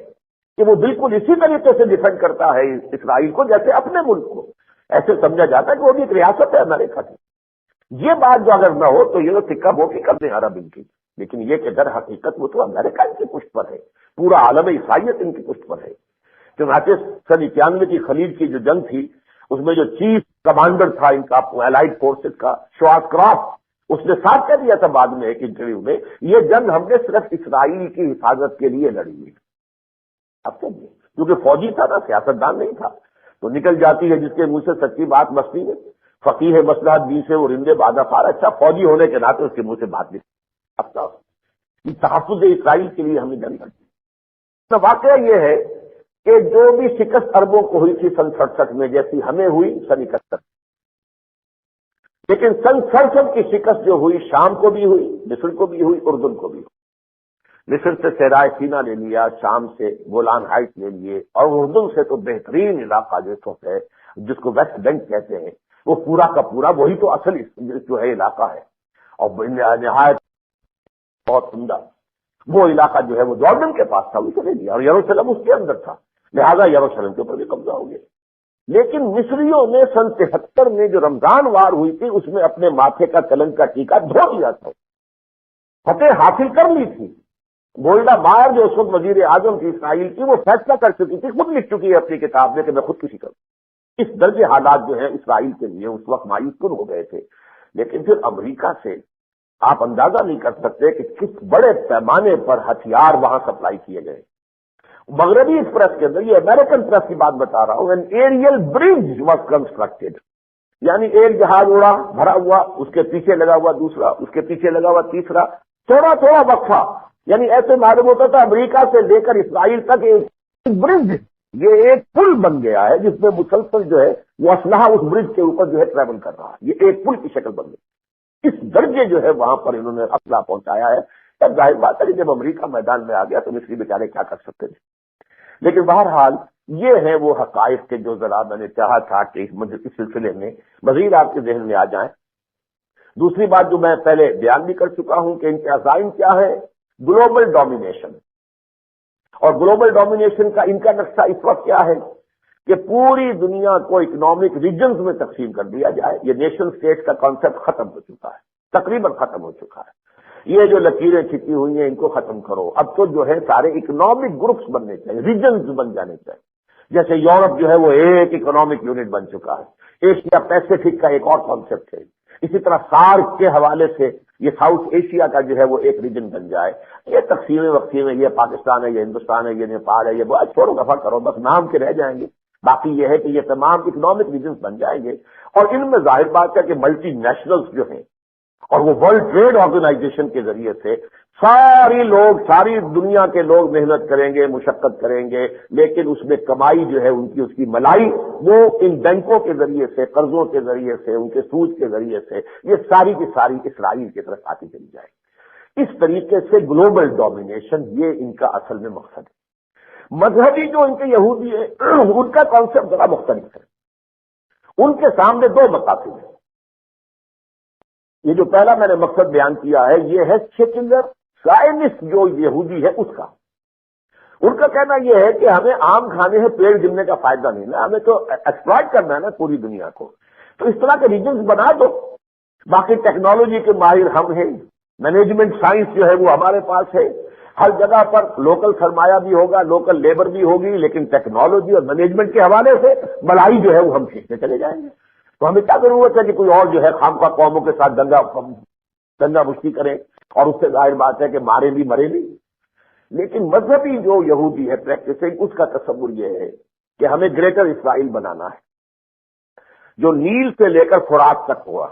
کہ وہ بالکل اسی طریقے سے ڈیفینڈ کرتا ہے اسرائیل کو جیسے اپنے ملک کو، ایسے سمجھا جاتا ہے کہ وہ بھی ایک ریاست ہے امریکہ کی. یہ بات جو اگر نہ ہو تو یہ تو سکہ بوکی کر دیں عرب ان کی، لیکن یہ کہ در حقیقت وہ تو امریکہ ان کی پشت پر ہے، پورا عالم عیسائیت ان کی پشت پر ہے. چنانچہ سن 91 کی خلیج کی جو جنگ تھی اس میں جو چیف کمانڈر تھا ان کا الائیڈ فورسز کا شوارز کرافٹ، اس نے صاف کہہ دیا تھا بعد میں ایک انٹرویو میں، یہ جنگ ہم نے صرف اسرائیل کی حفاظت کے لیے لڑی ہوئی. اب سمجھے، کیونکہ فوجی تھا نا، سیاستدان نہیں تھا، تو نکل جاتی ہے جس کے منہ سے سچی بات مستی میں. فقیہ مصلحت دی سے وہ رندے بادہ خار، اچھا فوجی ہونے کے ناطے اس کے منہ سے بات نہیں. اب تو تحفظ اسرائیل کے لیے ہمیں جنگ کرتی. تو واقعہ یہ ہے کہ جو بھی شکست عربوں کو ہوئی تھی سن 67 میں جیسی ہمیں ہوئی سن 71، لیکن سن 67 کی شکست جو ہوئی شام کو بھی ہوئی، مصر کو بھی ہوئی، اردن کو بھی ہوئی. مصر سے صحرائے سینا لے لیا، شام سے گولان ہائٹ لے لیے، اور اردن سے تو بہترین علاقہ جو ہے جس کو ویسٹ بینک کہتے ہیں، وہ پورا کا پورا وہی تو اصل جو ہے علاقہ ہے، اور نہایت بہت عمدہ وہ علاقہ جو ہے وہ جارڈن کے پاس تھا، اسے لے لیا، اور یروشلم اس کے اندر تھا، لہذا یروشلم کے اوپر بھی قبضہ ہو گیا. لیکن مصریوں نے سن 73 میں جو رمضان وار ہوئی تھی اس میں اپنے ماتھے کا کلنگ کا ٹیکا دھو دیا تھا، فتح حاصل کر لی تھی. گولڈا مائر جو اس وقت وزیر اعظم تھی اسرائیل کی، وہ فیصلہ کر چکی تھی، خود لکھ چکی ہے اپنی کتاب میں کہ میں خودکشی کروں. اس درجے حالات جو ہیں اسرائیل کے لیے اس وقت مایوس کن ہو گئے تھے. لیکن پھر امریکہ سے آپ اندازہ نہیں کر سکتے کہ کس بڑے پیمانے پر ہتھیار وہاں سپلائی کیے گئے. مغربی ایکسپریس کے اندر، یہ امریکن پریس کی بات بتا رہا ہوں، an aerial bridge was constructed, یعنی ایک جہاز اڑا بھرا ہوا، اس کے پیچھے لگا ہوا دوسرا، اس کے پیچھے لگا ہوا تیسرا، تھوڑا تھوڑا وقفہ، یعنی ایسے معلوم ہوتا تھا امریکہ سے لے کر اسرائیل تک ایک برج، یہ ایک پل بن گیا ہے جس میں مسلسل جو ہے وہ اسلحہ اس برج کے اوپر جو ہے ٹریول کر رہا ہے، یہ ایک پل کی شکل بن گئی. اس درجے جو ہے وہاں پر انہوں نے اسلحہ پہنچایا ہے. اب ظاہر بات ہے کہ جب امریکہ میدان میں آ گیا تو مصری بیچارے کیا کر سکتے تھے. لیکن بہرحال یہ ہے وہ حقائق کے جو ذرا میں نے چاہا تھا کہ اس سلسلے میں مزید آپ کے ذہن میں آ جائیں. دوسری بات جو میں پہلے بیان بھی کر چکا ہوں کہ ان کے عزائم کیا ہے، گلوبل ڈومینیشن. اور گلوبل ڈومینیشن کا ان کا نقشہ اس وقت کیا ہے کہ پوری دنیا کو اکنامک ریجنز میں تقسیم کر دیا جائے. یہ نیشن اسٹیٹ کا کانسیپٹ ختم ہو چکا ہے، تقریباً ختم ہو چکا ہے. یہ جو لکیریں کھینچی ہوئی ہیں ان کو ختم کرو. اب تو جو ہے سارے اکنامک گروپس بننے چاہیے، ریجنز بن جانے چاہیے. جیسے یورپ جو ہے وہ ایک اکنامک یونٹ بن چکا ہے، ایشیا پیسفک کا ایک اور کانسیپٹ ہے. اسی طرح سارک کے حوالے سے یہ ساؤتھ ایشیا کا جو ہے وہ ایک ریجن بن جائے. یہ تقسیمیں وقسیمیں، یہ پاکستان ہے، یہ ہندوستان ہے، یہ نیپال ہے، یہ بہت چھوڑو دفعہ کرو، بس نام کے رہ جائیں گے. باقی یہ ہے کہ یہ تمام اکنامک ریجنز بن جائیں گے، اور ان میں ظاہر بات ہے کہ ملٹی نیشنلز جو ہیں اور وہ ورلڈ ٹریڈ آرگنائزیشن کے ذریعے سے ساری لوگ، ساری دنیا کے لوگ محنت کریں گے، مشقت کریں گے، لیکن اس میں کمائی جو ہے ان کی، اس کی ملائی وہ ان بینکوں کے ذریعے سے، قرضوں کے ذریعے سے، ان کے سود کے ذریعے سے یہ ساری کی ساری اسرائیل کی طرف آتی چلی جائے. اس طریقے سے گلوبل ڈومینیشن یہ ان کا اصل میں مقصد ہے. مذہبی جو ان کے یہودی ہیں ان کا کانسیپٹ ذرا مختلف ہے. ان کے سامنے دو مقاصد ہیں. یہ جو پہلا میں نے مقصد بیان کیا ہے یہ ہے سیکولر سائنسٹ جو یہودی ہے اس کا. ان کا کہنا یہ ہے کہ ہمیں آم کھانے ہیں، پیڑ گرنے کا فائدہ نہیں نا، ہمیں تو ایکسپلائٹ کرنا ہے نا پوری دنیا کو. تو اس طرح کے ریجنز بنا دو. باقی ٹیکنالوجی کے ماہر ہم ہیں، مینجمنٹ سائنس جو ہے وہ ہمارے پاس ہے، ہر جگہ پر لوکل سرمایہ بھی ہوگا، لوکل لیبر بھی ہوگی، لیکن ٹیکنالوجی اور مینجمنٹ کے حوالے سے بلائی جو ہے وہ ہم کھینچتے چلے جائیں گے. تو ہمیں کیا ضرورت ہے کہ کوئی اور جو ہے خامخواہ قوموں کے ساتھ دنگا مشتی کرے، اور اس سے ظاہر بات ہے کہ مارے بھی مرے بھی. لیکن مذہبی جو یہودی ہے پریکٹسنگ، اس کا تصور یہ ہے کہ ہمیں گریٹر اسرائیل بنانا ہے جو نیل سے لے کر فرات تک ہوا،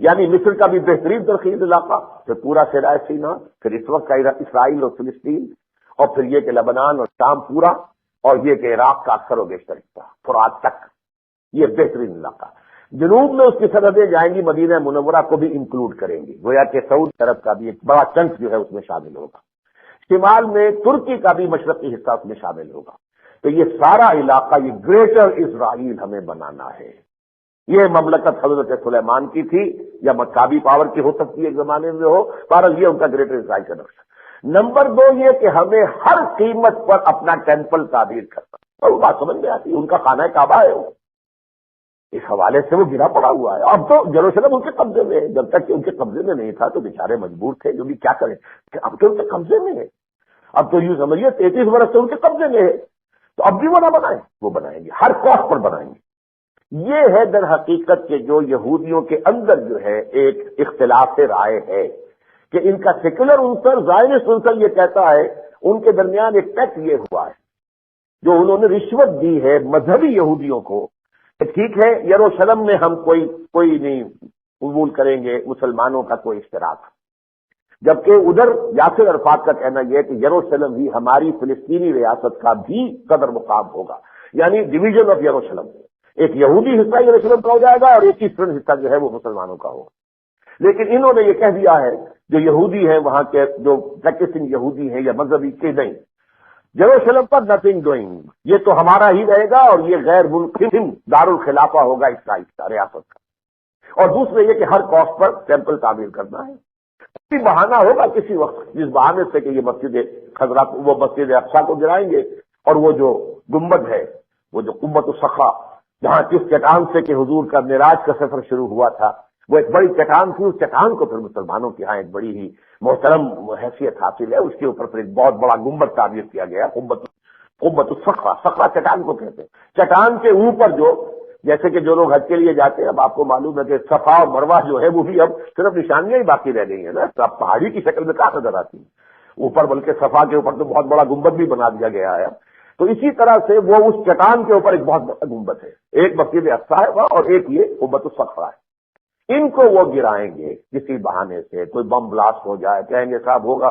یعنی مصر کا بھی بہترین ترخیص علاقہ، پھر پورا صحرائے سینا، پھر اس وقت کا اسرائیل اور فلسطین، اور پھر یہ کہ لبنان اور شام پورا، اور یہ کہ عراق کا اکثر و بیشتر حصہ فرات تک، یہ بہترین علاقہ. جنوب میں اس کی سرحدیں جائیں گی، مدینہ منورہ کو بھی انکلوڈ کریں گی، گویا کہ سعودی عرب کا بھی ایک بڑا چنک جو ہے اس میں شامل ہوگا. شمال میں ترکی کا بھی مشرقی حصہ اس میں شامل ہوگا. تو یہ سارا علاقہ، یہ گریٹر اسرائیل ہمیں بنانا ہے. یہ مملکت حضرت سلیمان کی تھی یا مکابی پاور کی ہو سکتی ہے ایک زمانے میں ہو، بہرحال یہ ان کا گریٹر اسرائیل کا نقشہ۔ نمبر 2 یہ کہ ہمیں ہر قیمت پر اپنا ٹیمپل تعمیر کرنا، اور وہ بات سمجھ میں آتی ہے، ان کا خانہ کعبہ ہے وہ، اس حوالے سے وہ گرا پڑا ہوا ہے۔ اب تو یروشلم ان کے قبضے میں ہے، جب تک کہ ان کے قبضے میں نہیں تھا تو بیچارے مجبور تھے، جو بھی کیا کریں، اب تو ان کے قبضے میں ہے، اب تو یوں سمجھیے 33 برس سے ان کے قبضے میں ہے، تو اب بھی وہ نہ بنائیں، وہ بنائیں گے، ہر کاسٹ پر بنائیں گے۔ یہ ہے در حقیقت کہ جو یہودیوں کے اندر جو ہے ایک اختلاف رائے ہے کہ ان کا سیکولر عنصر، زائنسٹ عنصر یہ کہتا ہے، ان کے درمیان ایک پیکٹ یہ ہوا ہے جو انہوں نے رشوت دی ہے مذہبی یہودیوں کو کہ ٹھیک ہے یروشلم میں ہم کوئی نہیں قبول کریں گے مسلمانوں کا کوئی اشتراک، جبکہ ادھر یاسر عرفات کا کہنا یہ ہے کہ یروشلم ہی ہماری فلسطینی ریاست کا بھی قدر مقام ہوگا، یعنی ڈویژن آف یروشلم، ایک یہودی حصہ یروشلم کا ہو جائے گا اور ایک ایسٹرن حصہ جو ہے وہ مسلمانوں کا ہوگا۔ لیکن انہوں نے یہ کہہ دیا ہے جو یہودی ہیں وہاں کے جو پریکٹسنگ یہودی ہیں یا مذہبی کہ نہیں، یروشلم پر نتھنگ ڈوئنگ، یہ تو ہمارا ہی رہے گا اور یہ غیر منقسم دارالخلافہ ہوگا اسرائیل کا، ریاست کا۔ اور دوسرے یہ کہ ہر کاسٹ پر ٹیمپل تعمیر کرنا ہے، کوئی بہانہ ہوگا کسی وقت جس بہانے سے کہ یہ مسجد خضرا، وہ مسجد اقصیٰ کو گرائیں گے، اور وہ جو گنبد ہے، وہ جو قبۃ الصخرہ جہاں کس چٹان سے کہ حضور کا معراج کا سفر شروع ہوا تھا، وہ ایک بڑی چٹان تھی، اس چٹان کو پھر مسلمانوں کے ہاں ایک بڑی ہی محترم حیثیت حاصل ہے، اس کے اوپر پھر ایک بہت بڑا گنبد تعمیر کیا گیا، قبۃ الصخرہ، صخرہ چٹان کو کہتے ہیں۔ چٹان کے اوپر جو جیسے کہ جو لوگ حج کے لیے جاتے ہیں، اب آپ کو معلوم ہے کہ صفا اور مروہ جو ہے وہ بھی اب صرف نشانیاں ہی باقی رہ گئی ہیں نا، اب پہاڑی کی شکل میں کہاں نظر آتی ہے اوپر، بلکہ صفا کے اوپر تو بہت بڑا گنبد بھی بنا دیا گیا ہے۔ تو اسی طرح سے وہ اس چٹان کے اوپر ایک بہت بڑا گنبد ہے، ایک مسجد اقصیٰ ہے وہاں اور ایک یہ قبۃ الصخرہ ہے۔ ان کو وہ گرائیں گے کسی بہانے سے، کوئی بم بلاسٹ ہو جائے، کہیں گے صاحب ہوگا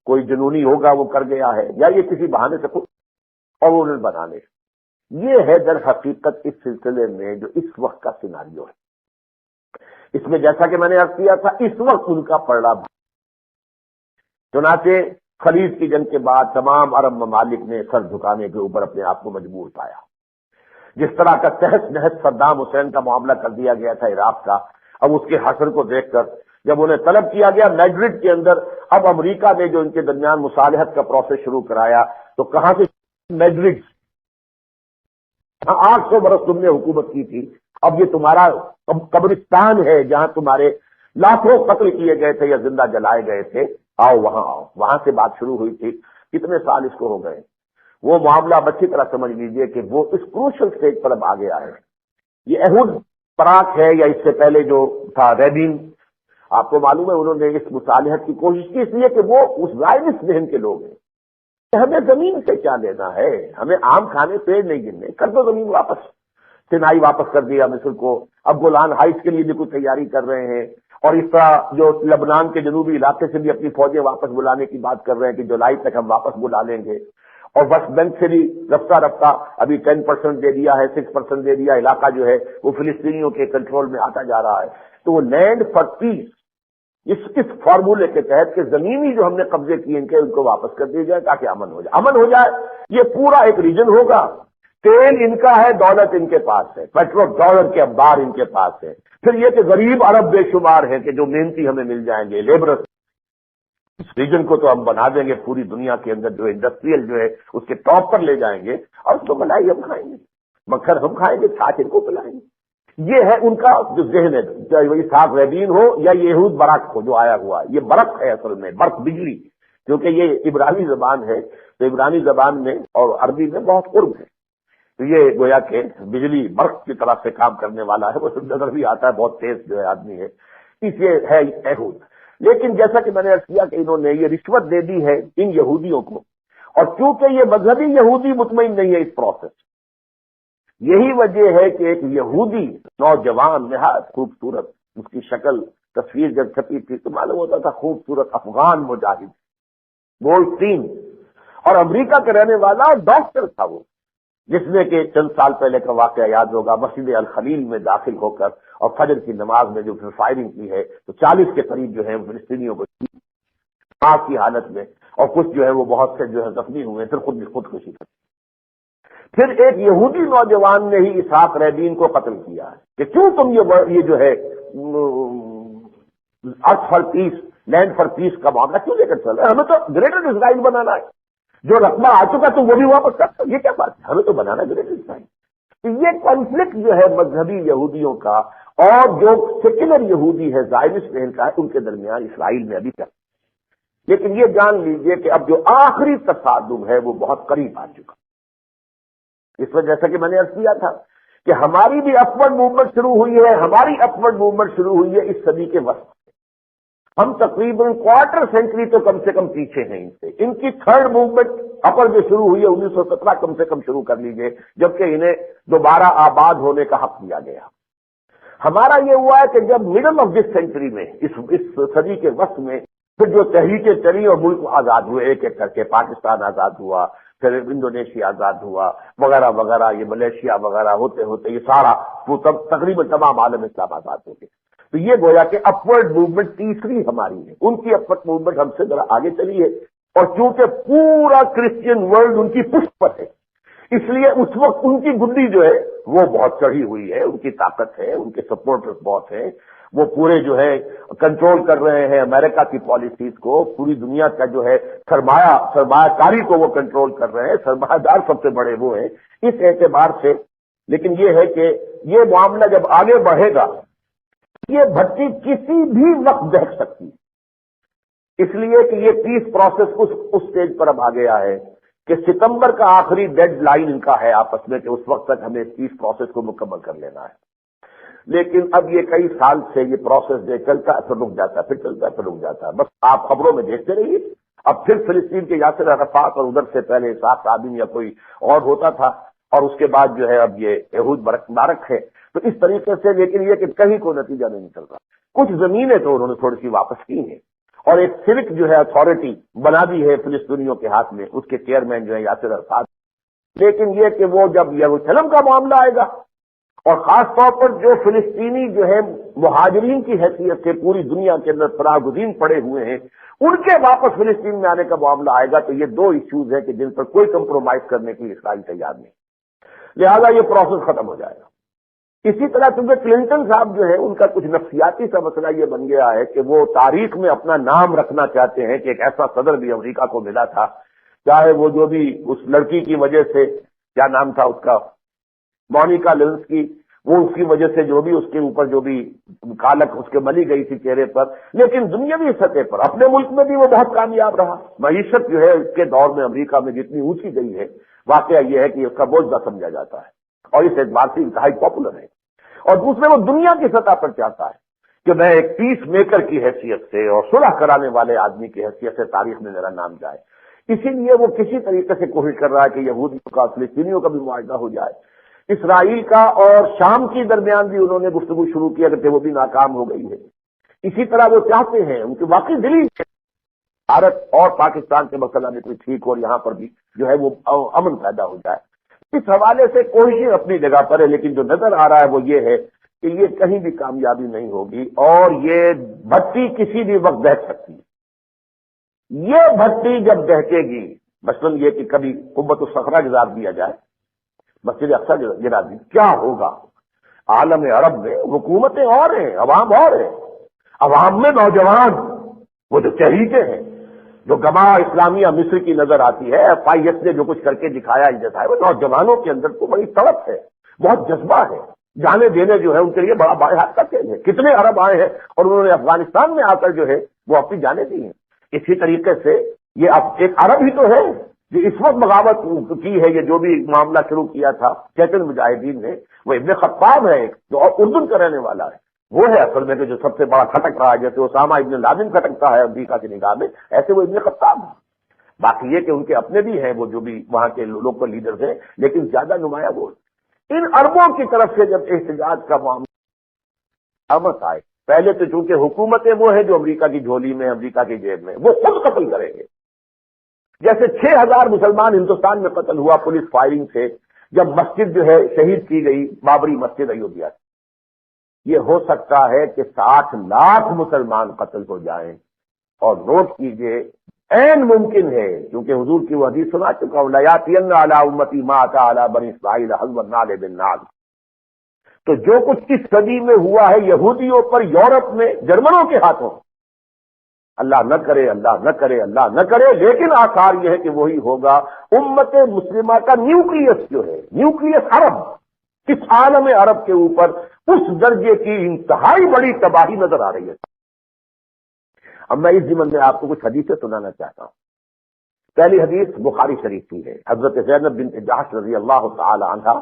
کوئی جنونی ہوگا وہ کر گیا ہے، یا یہ کسی بہانے سے خود اور انہیں بنانے۔ یہ ہے در حقیقت اس سلسلے میں جو اس وقت کا سیناریو ہے۔ اس میں جیسا کہ میں نے عرض کیا تھا، اس وقت ان کا پڑا، چنانچہ خلیج کی جنگ کے بعد تمام عرب ممالک نے سر جھکانے کے اوپر اپنے آپ کو مجبور پایا۔ جس طرح کا تحس نحس صدام حسین کا معاملہ کر دیا گیا تھا عراق کا، اب اس کے حشر کو دیکھ کر جب انہیں طلب کیا گیا میڈرڈ کے اندر، اب امریکہ نے جو ان کے درمیان مصالحت کا پروسیس شروع کرایا، تو کہاں سے میڈرڈ، 800 برس تم نے حکومت کی تھی، اب یہ تمہارا قبرستان ہے جہاں تمہارے لاکھوں قتل کیے گئے تھے یا زندہ جلائے گئے تھے، آؤ وہاں آؤ۔ وہاں سے بات شروع ہوئی تھی، کتنے سال اس کو ہو گئے، وہ معاملہ اب اچھی طرح سمجھ لیجئے کہ وہ اس کروشل سٹیج پر اب آگے آئے۔ یہ احد پراک ہے یا اس سے پہلے جو تھا ریبین، آپ کو معلوم ہے انہوں نے اس مصالحت کی کوشش کی، اس لیے کہ وہ اس زائنسٹ ذہن کے لوگ ہیں کہ ہمیں زمین سے کیا لینا ہے، ہمیں آم کھانے پیڑ نہیں گننے، کر دو زمین واپس۔ سینائی واپس کر دیا مصر کو، اب گولان ہائٹس کے لیے بھی کچھ تیاری کر رہے ہیں، اور اس طرح جو لبنان کے جنوبی علاقے سے بھی اپنی فوجیں واپس بلانے کی بات کر رہے ہیں کہ جولائی تک ہم واپس بلا لیں گے، اور ویسٹ بینک سے بھی رفتہ رفتہ ابھی 10% دے دیا ہے، 6% دے دیا، علاقہ جو ہے وہ فلسطینیوں کے کنٹرول میں آتا جا رہا ہے۔ تو وہ لینڈ فار پیس، اس فارمولے کے تحت کہ زمینی جو ہم نے قبضے کیے ان کو واپس کر دیا جائے تاکہ امن ہو جائے، امن ہو جائے، یہ پورا ایک ریجن ہوگا، تیل ان کا ہے، دولت ان کے پاس ہے، پیٹرول ڈالر کے انبار ان کے پاس ہے، پھر یہ کہ غریب عرب بے شمار ہیں کہ جو محنتی ہمیں مل جائیں گے، لیبرس، اس ریجن کو تو ہم بنا دیں گے پوری دنیا کے اندر جو انڈسٹریل جو ہے اس کے ٹاپ پر لے جائیں گے، اور اس کو ملائی ہم کھائیں گے، مکھن ہم کھائیں گے، چھاچھ ان کو پلائیں گے۔ یہ ہے ان کا جو ذہن ہے، چاہے وہ اسحاق رابین ہو یا یہود برق ہو جو آیا ہوا ہے، یہ برق ہے اصل میں، برق بجلی، کیونکہ یہ عبرانی زبان ہے، تو عبرانی زبان میں اور عربی میں بہت قرب ہے، تو یہ گویا کہ بجلی برق کی طرف سے کام کرنے والا ہے، وہ نظر بھی آتا ہے، بہت تیز جو ہے آدمی ہے، اس لیے ہے یہود۔ لیکن جیسا کہ میں نے عرض کیا کہ انہوں نے یہ رشوت دے دی ہے ان یہودیوں کو، اور چونکہ یہ مذہبی یہودی مطمئن نہیں ہے اس پروسیس، یہی وجہ ہے کہ ایک یہودی نوجوان نہایت خوبصورت، اس کی شکل تصویر جب چھپی تھی تو معلوم ہوتا تھا خوبصورت افغان مجاہد، گولڈسٹین، اور امریکہ کے رہنے والا اور ڈاکٹر تھا وہ، جس نے کہ چند سال پہلے کا واقعہ یاد ہوگا، مسجد الخلیل میں داخل ہو کر اور فجر کی نماز میں جو پھر فائرنگ کی ہے تو 40 کے قریب جو ہے فلسطینیوں کو آگ کی حالت میں، اور کچھ جو ہے وہ بہت سے جو ہے زخمی ہوئے، پھر خودکشی کر۔ پھر ایک یہودی نوجوان نے ہی اسحاق رابین کو قتل کیا ہے کہ کیوں تم یہ جو ہے ارتھ فار پیس، لینڈ فار پیس کا معاملہ کیوں لے کر چل رہا ہے؟ ہمیں تو گریٹر اسرائیل بنانا ہے، جو رقبہ آ چکا تو وہ بھی واپس کرتا، یہ کیا بات ہے؟ ہمیں تو بنانا گریٹر اسرائیل۔ تو یہ کانفلکٹ جو ہے مذہبی یہودیوں کا اور جو سیکولر یہودی ہے زائنسٹ رہن کا ہے، ان کے درمیان اسرائیل میں ابھی تک۔ لیکن یہ جان لیجئے کہ اب جو آخری تصادم ہے وہ بہت قریب آ چکا۔ اس وجہ جیسا کہ میں نے عرض کیا تھا کہ ہماری بھی اپورڈ موومنٹ شروع ہوئی ہے، ہماری اپورڈ موومنٹ شروع ہوئی ہے اس صدی کے وسط سے۔ ہم تقریباً کوارٹر سینچری تو کم سے کم پیچھے ہیں ان سے۔ ان کی تھرڈ موومنٹ اپر جو شروع ہوئی ہے 1917 کم سے کم شروع کر لیجئے، جبکہ انہیں دوبارہ آباد ہونے کا حق دیا گیا۔ ہمارا یہ ہوا ہے کہ جب مڈل آف دس سینچری میں، اس صدی کے وسط میں پھر جو تحریکیں چلی اور ملک آزاد ہوئے ایک ایک کر کے، پاکستان آزاد ہوا، پھر انڈونیشیا آزاد ہوا وغیرہ وغیرہ، یہ ملیشیا وغیرہ ہوتے ہوتے یہ سارا تقریباً تمام عالم اسلام آزاد ہو گئے۔ تو یہ گویا کہ اپورڈ موومنٹ تیسری ہماری ہے، ان کی اپورڈ موومنٹ ہم سے ذرا آگے چلی ہے، اور چونکہ پورا کرسچین ورلڈ ان کی پشت پر ہے، اس لیے اس وقت ان کی گڈی جو ہے وہ بہت چڑھی ہوئی ہے، ان کی طاقت ہے، ان کے سپورٹرز بہت ہیں، وہ پورے جو ہے کنٹرول کر رہے ہیں امریکہ کی پالیسیز کو، پوری دنیا کا جو ہے سرمایہ کاری کو وہ کنٹرول کر رہے ہیں، سرمایہ دار سب سے بڑے وہ ہیں اس اعتبار سے۔ لیکن یہ ہے کہ یہ معاملہ جب آگے بڑھے گا، یہ بھٹی کسی بھی وقت دہک سکتی ہے، اس لیے کہ یہ پیس پروسیس اس سٹیج پر اب آ گیا ہے کہ ستمبر کا آخری ڈیڈ لائن ان کا ہے آپس میں کہ اس وقت تک ہمیں اس پیس پروسیس کو مکمل کر لینا ہے۔ لیکن اب یہ کئی سال سے یہ پروسیس جو چلتا ہے پھر رک جاتا ہے، پھر چلتا ہے پھر رک جاتا ہے، بس آپ خبروں میں دیکھتے رہیے۔ اب پھر فلسطین کے یاسر عرفات اور ادھر سے پہلے اسحاق رابین یا کوئی اور ہوتا تھا، اور اس کے بعد جو ہے اب یہ یہود مبارک ہے، تو اس طریقے سے۔ لیکن یہ کہ کہیں کوئی نتیجہ نہیں نکل رہا۔ کچھ زمینیں تو انہوں نے تھوڑی سی واپس کی ہیں، اور ایک سلک جو ہے اتھارٹی بنا دی ہے فلسطینیوں کے ہاتھ میں، اس کے چیئرمین جو ہے یاسر عرفات۔ لیکن یہ کہ وہ جب یروشلم کا معاملہ آئے گا، اور خاص طور پر جو فلسطینی جو ہے مہاجرین کی حیثیت سے پوری دنیا کے اندر فراہ گزین پڑے ہوئے ہیں، ان کے واپس فلسطین میں آنے کا معاملہ آئے گا، تو یہ دو ایشوز ہیں کہ جن پر کوئی کمپرومائز کرنے کے لیے اسرائیل تیار نہیں، لہذا یہ پروسیس ختم ہو جائے گا۔ اسی طرح چونکہ کلنٹن صاحب جو ہے ان کا کچھ نفسیاتی سا مسئلہ یہ بن گیا ہے کہ وہ تاریخ میں اپنا نام رکھنا چاہتے ہیں کہ ایک ایسا صدر بھی امریکہ کو ملا تھا، چاہے وہ جو بھی اس لڑکی کی وجہ سے، کیا نام تھا اس کا، مونیکا لیونسکی، وہ اس کی وجہ سے جو بھی اس کے اوپر جو بھی کالک اس کے ملی گئی تھی چہرے پر، لیکن دنیاوی سطح پر اپنے ملک میں بھی وہ بہت کامیاب رہا۔ معیشت جو ہے اس کے دور میں امریکہ میں جتنی اونچی گئی ہے، واقعہ یہ ہے کہ اس کا بوجھ نہ سمجھا جاتا ہے، اور اس اعتبار سے انتہائی پاپولر ہے۔ اور دوسرے وہ دنیا کی سطح پر چاہتا ہے کہ میں ایک پیس میکر کی حیثیت سے اور صلح کرانے والے آدمی کی حیثیت سے تاریخ میں میرا نام جائے، اسی لیے وہ کسی طریقے سے کوشش کر رہا ہے کہ یہودیوں کا فلسطینیوں کا بھی معاہدہ ہو جائے۔ اسرائیل کا اور شام کے درمیان بھی انہوں نے گفتگو شروع کی، اگرچہ وہ بھی ناکام ہو گئی ہے۔ اسی طرح وہ چاہتے ہیں، ان کی واقعی دلی ہے بھارت اور پاکستان کے مسئلہ میں کوئی ٹھیک اور یہاں پر بھی جو ہے وہ امن پیدا ہو جائے۔ اس حوالے سے کوشش اپنی جگہ پر ہے، لیکن جو نظر آ رہا ہے وہ یہ ہے کہ یہ کہیں بھی کامیابی نہیں ہوگی، اور یہ بھٹی کسی بھی وقت دہک سکتی ہے۔ یہ بھٹی جب دہکے گی، مثلاً یہ کہ کبھی قبۃ الصخرہ گزار دیا جائے، مسجد اقصیٰ گرا دی، کیا ہوگا؟ عالم عرب میں حکومتیں اور ہیں، عوام اور ہیں، عوام میں نوجوان وہ جو چہیتے ہیں، جو گواہ اسلامیہ مصر کی نظر آتی ہے، FIS نے جو کچھ کر کے دکھایا ہے، وہ نوجوانوں کے اندر تو بڑی تڑپ ہے، بہت جذبہ ہے، جانے دینے جو ہے ان کے لیے بڑا بڑے حد کا کھیل ہے۔ کتنے عرب آئے ہیں اور انہوں نے افغانستان میں آ کر جو ہے وہ اپنی جانیں دی ہیں۔ اسی طریقے سے یہ اب ایک عرب ہی تو ہے جو اس وقت بغاوت کی ہے، یہ جو بھی معاملہ شروع کیا تھا چیتن مجاہدین نے، وہ ابن خطاب ہے جو اردن کا رہنے والا ہے، وہ ہے اصل میں کہ جو سب سے بڑا کھٹک رہا ہے، جیسے اسامہ ابن لادن کھٹکتا ہے امریکہ کی نگاہ میں، ایسے وہ ابن خطاب ہے۔ باقی یہ کہ ان کے اپنے بھی ہیں وہ جو بھی وہاں کے لوکل لیڈرز ہیں، لیکن زیادہ نمایاں وہ ان عربوں کی طرف سے جب احتجاج کا معاملہ آئے، پہلے تو چونکہ حکومتیں وہ ہیں جو امریکہ کی جھولی میں، امریکہ کی جیب میں، وہ خود قتل کریں گے۔ جیسے 6000 مسلمان ہندوستان میں قتل ہوا پولیس فائرنگ سے، جب مسجد جو ہے شہید کی گئی، بابری مسجد ایودھیا سے، یہ ہو سکتا ہے کہ 60 لاکھ مسلمان قتل ہو جائیں، اور نوٹ کیجئے عین ممکن ہے، کیونکہ حضور کی وہ حدیث سنا چکا ہوں، لیاتین علی امتی ما اتی علی بنی اسرائیل حزب النعل بالنعل۔ تو جو کچھ اس صدی میں ہوا ہے یہودیوں پر یورپ میں جرمنوں کے ہاتھوں، اللہ نہ کرے، اللہ نہ کرے، اللہ نہ کرے، لیکن آثار یہ ہے کہ وہی ہوگا۔ امت مسلمہ کا نیوکلیس جو ہے، نیوکلیس عرب، اس عالم عرب کے اوپر اس درجے کی انتہائی بڑی تباہی نظر آ رہی ہے۔ اب میں اس ضمن میں آپ کو کچھ حدیثیں سنانا چاہتا ہوں۔ پہلی حدیث بخاری شریف کی ہے، حضرت زینب بنت جحش رضی اللہ تعالی عنہا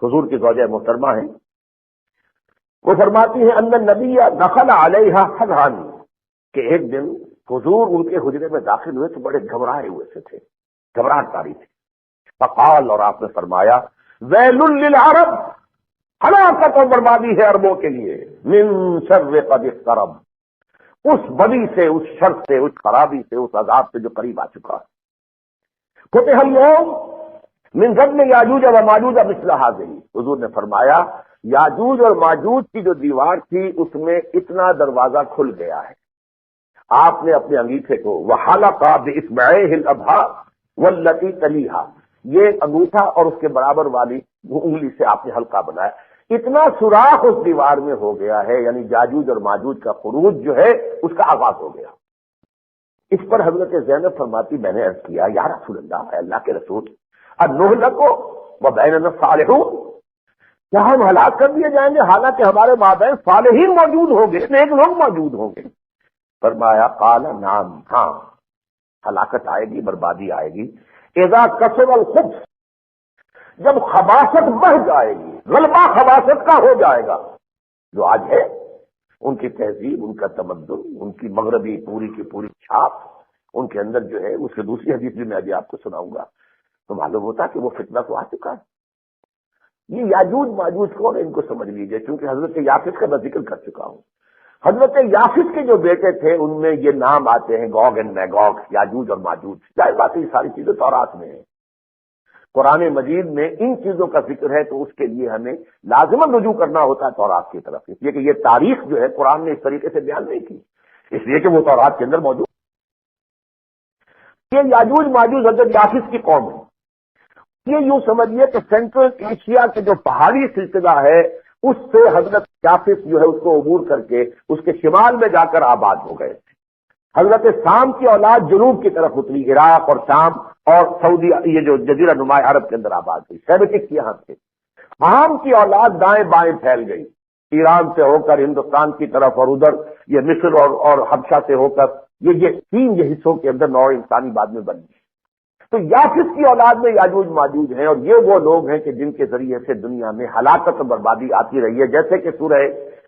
حضور کی زوجہ محترمہ ہیں، وہ فرماتی ہیں ان النبی دخل علیہا حزان، کہ ایک دن حضور ان کے حجرے میں داخل ہوئے تو بڑے گھبرائے ہوئے سے تھے، گھبراہٹ طاری تھی۔ فقال، اور آپ نے فرمایا، ویل للعرب، ہلاکت اور بربادی ہے عربوں کے لیے، من شر قد اقترب، اس بدی سے، اس شر سے، اس خرابی سے، اس عذاب سے جو قریب آ چکا ہے۔ فتح اليوم من ردم یاجوج و ماجوج مثل هذه، حضور نے فرمایا یاجوج اور ماجوج کی جو دیوار تھی اس میں اتنا دروازہ کھل گیا ہے۔ آپ نے اپنے انگیٹھے کو وحلق باصبعیہ الابہا والتي تلیہا، یہ انگوٹھا اور اس کے برابر والی انگلی سے آپ نے حلقہ بنایا، اتنا سوراخ اس دیوار میں ہو گیا ہے، یعنی یاجوج اور ماجوج کا خروج جو ہے اس کا آغاز ہو گیا۔ اس پر حضرت زینب فرماتی، میں نے عرض کیا یا رسول اللہ، اے اللہ کے رسول، انہلک وبیننا الصالحون، کیا ہم ہلاک کر دیے جائیں گے حالانکہ ہمارے مابین صالحین موجود ہوں گے، نیک لوگ موجود ہوں گے؟ فرمایا قال نعم، ہاں ہلاکت آئے گی، بربادی آئے گی، اذا کثر الخبث، جب خباثت بڑھ جائے گی، غلبہ خباثت کا ہو جائے گا۔ جو آج ہے ان کی تہذیب، ان کا تمدن، ان کی مغربی پوری کی پوری چھاپ ان کے اندر جو ہے، اس کی دوسری حدیث بھی میں ابھی آپ کو سناؤں گا، تو معلوم ہوتا کہ وہ فتنہ تو آ چکا ہے۔ یہ یاجوج ماجوج کون ہے، ان کو سمجھ لیجئے، کیونکہ حضرت یافس کا میں ذکر کر چکا ہوں۔ حضرت یافس کے جو بیٹے تھے ان میں یہ نام آتے ہیں، گوگ اینڈ میگوگ، یاجوج اور ماجوج۔ ظاہر بات ہے یہ ساری چیزیں تورات میں ہیں، قرآن مجید میں ان چیزوں کا ذکر ہے، تو اس کے لیے ہمیں لازماً رجوع کرنا ہوتا ہے تورات کی طرف، اس لیے کہ یہ تاریخ جو ہے قرآن نے اس طریقے سے بیان نہیں کی، اس لیے کہ وہ تورات کے اندر موجود۔ یہ یاجوج ماجوج حضرت یافس کی قوم ہے۔ یہ یوں سمجھیے کہ سینٹرل ایشیا کے جو پہاڑی سلسلہ ہے اس سے حضرت یافس جو ہے اس کو عبور کر کے اس کے شمال میں جا کر آباد ہو گئے۔ حضرت سام کی اولاد جنوب کی طرف اتری، عراق اور شام اور سعودی، یہ جو جزیرہ نما عرب کے اندر آباد ہوئی، سیمیٹک یہاں سے۔ عام کی اولاد دائیں بائیں پھیل گئی، ایران سے ہو کر ہندوستان کی طرف، اور ادھر یہ مصر اور حبشہ سے ہو کر یہ تین یہ حصوں کے اندر نوع انسانی بعد میں بن گئی۔ تو یافس کی اولاد میں یاجوج ماجوج ہیں، اور یہ وہ لوگ ہیں کہ جن کے ذریعے سے دنیا میں ہلاکت اور بربادی آتی رہی ہے، جیسے کہ سورہ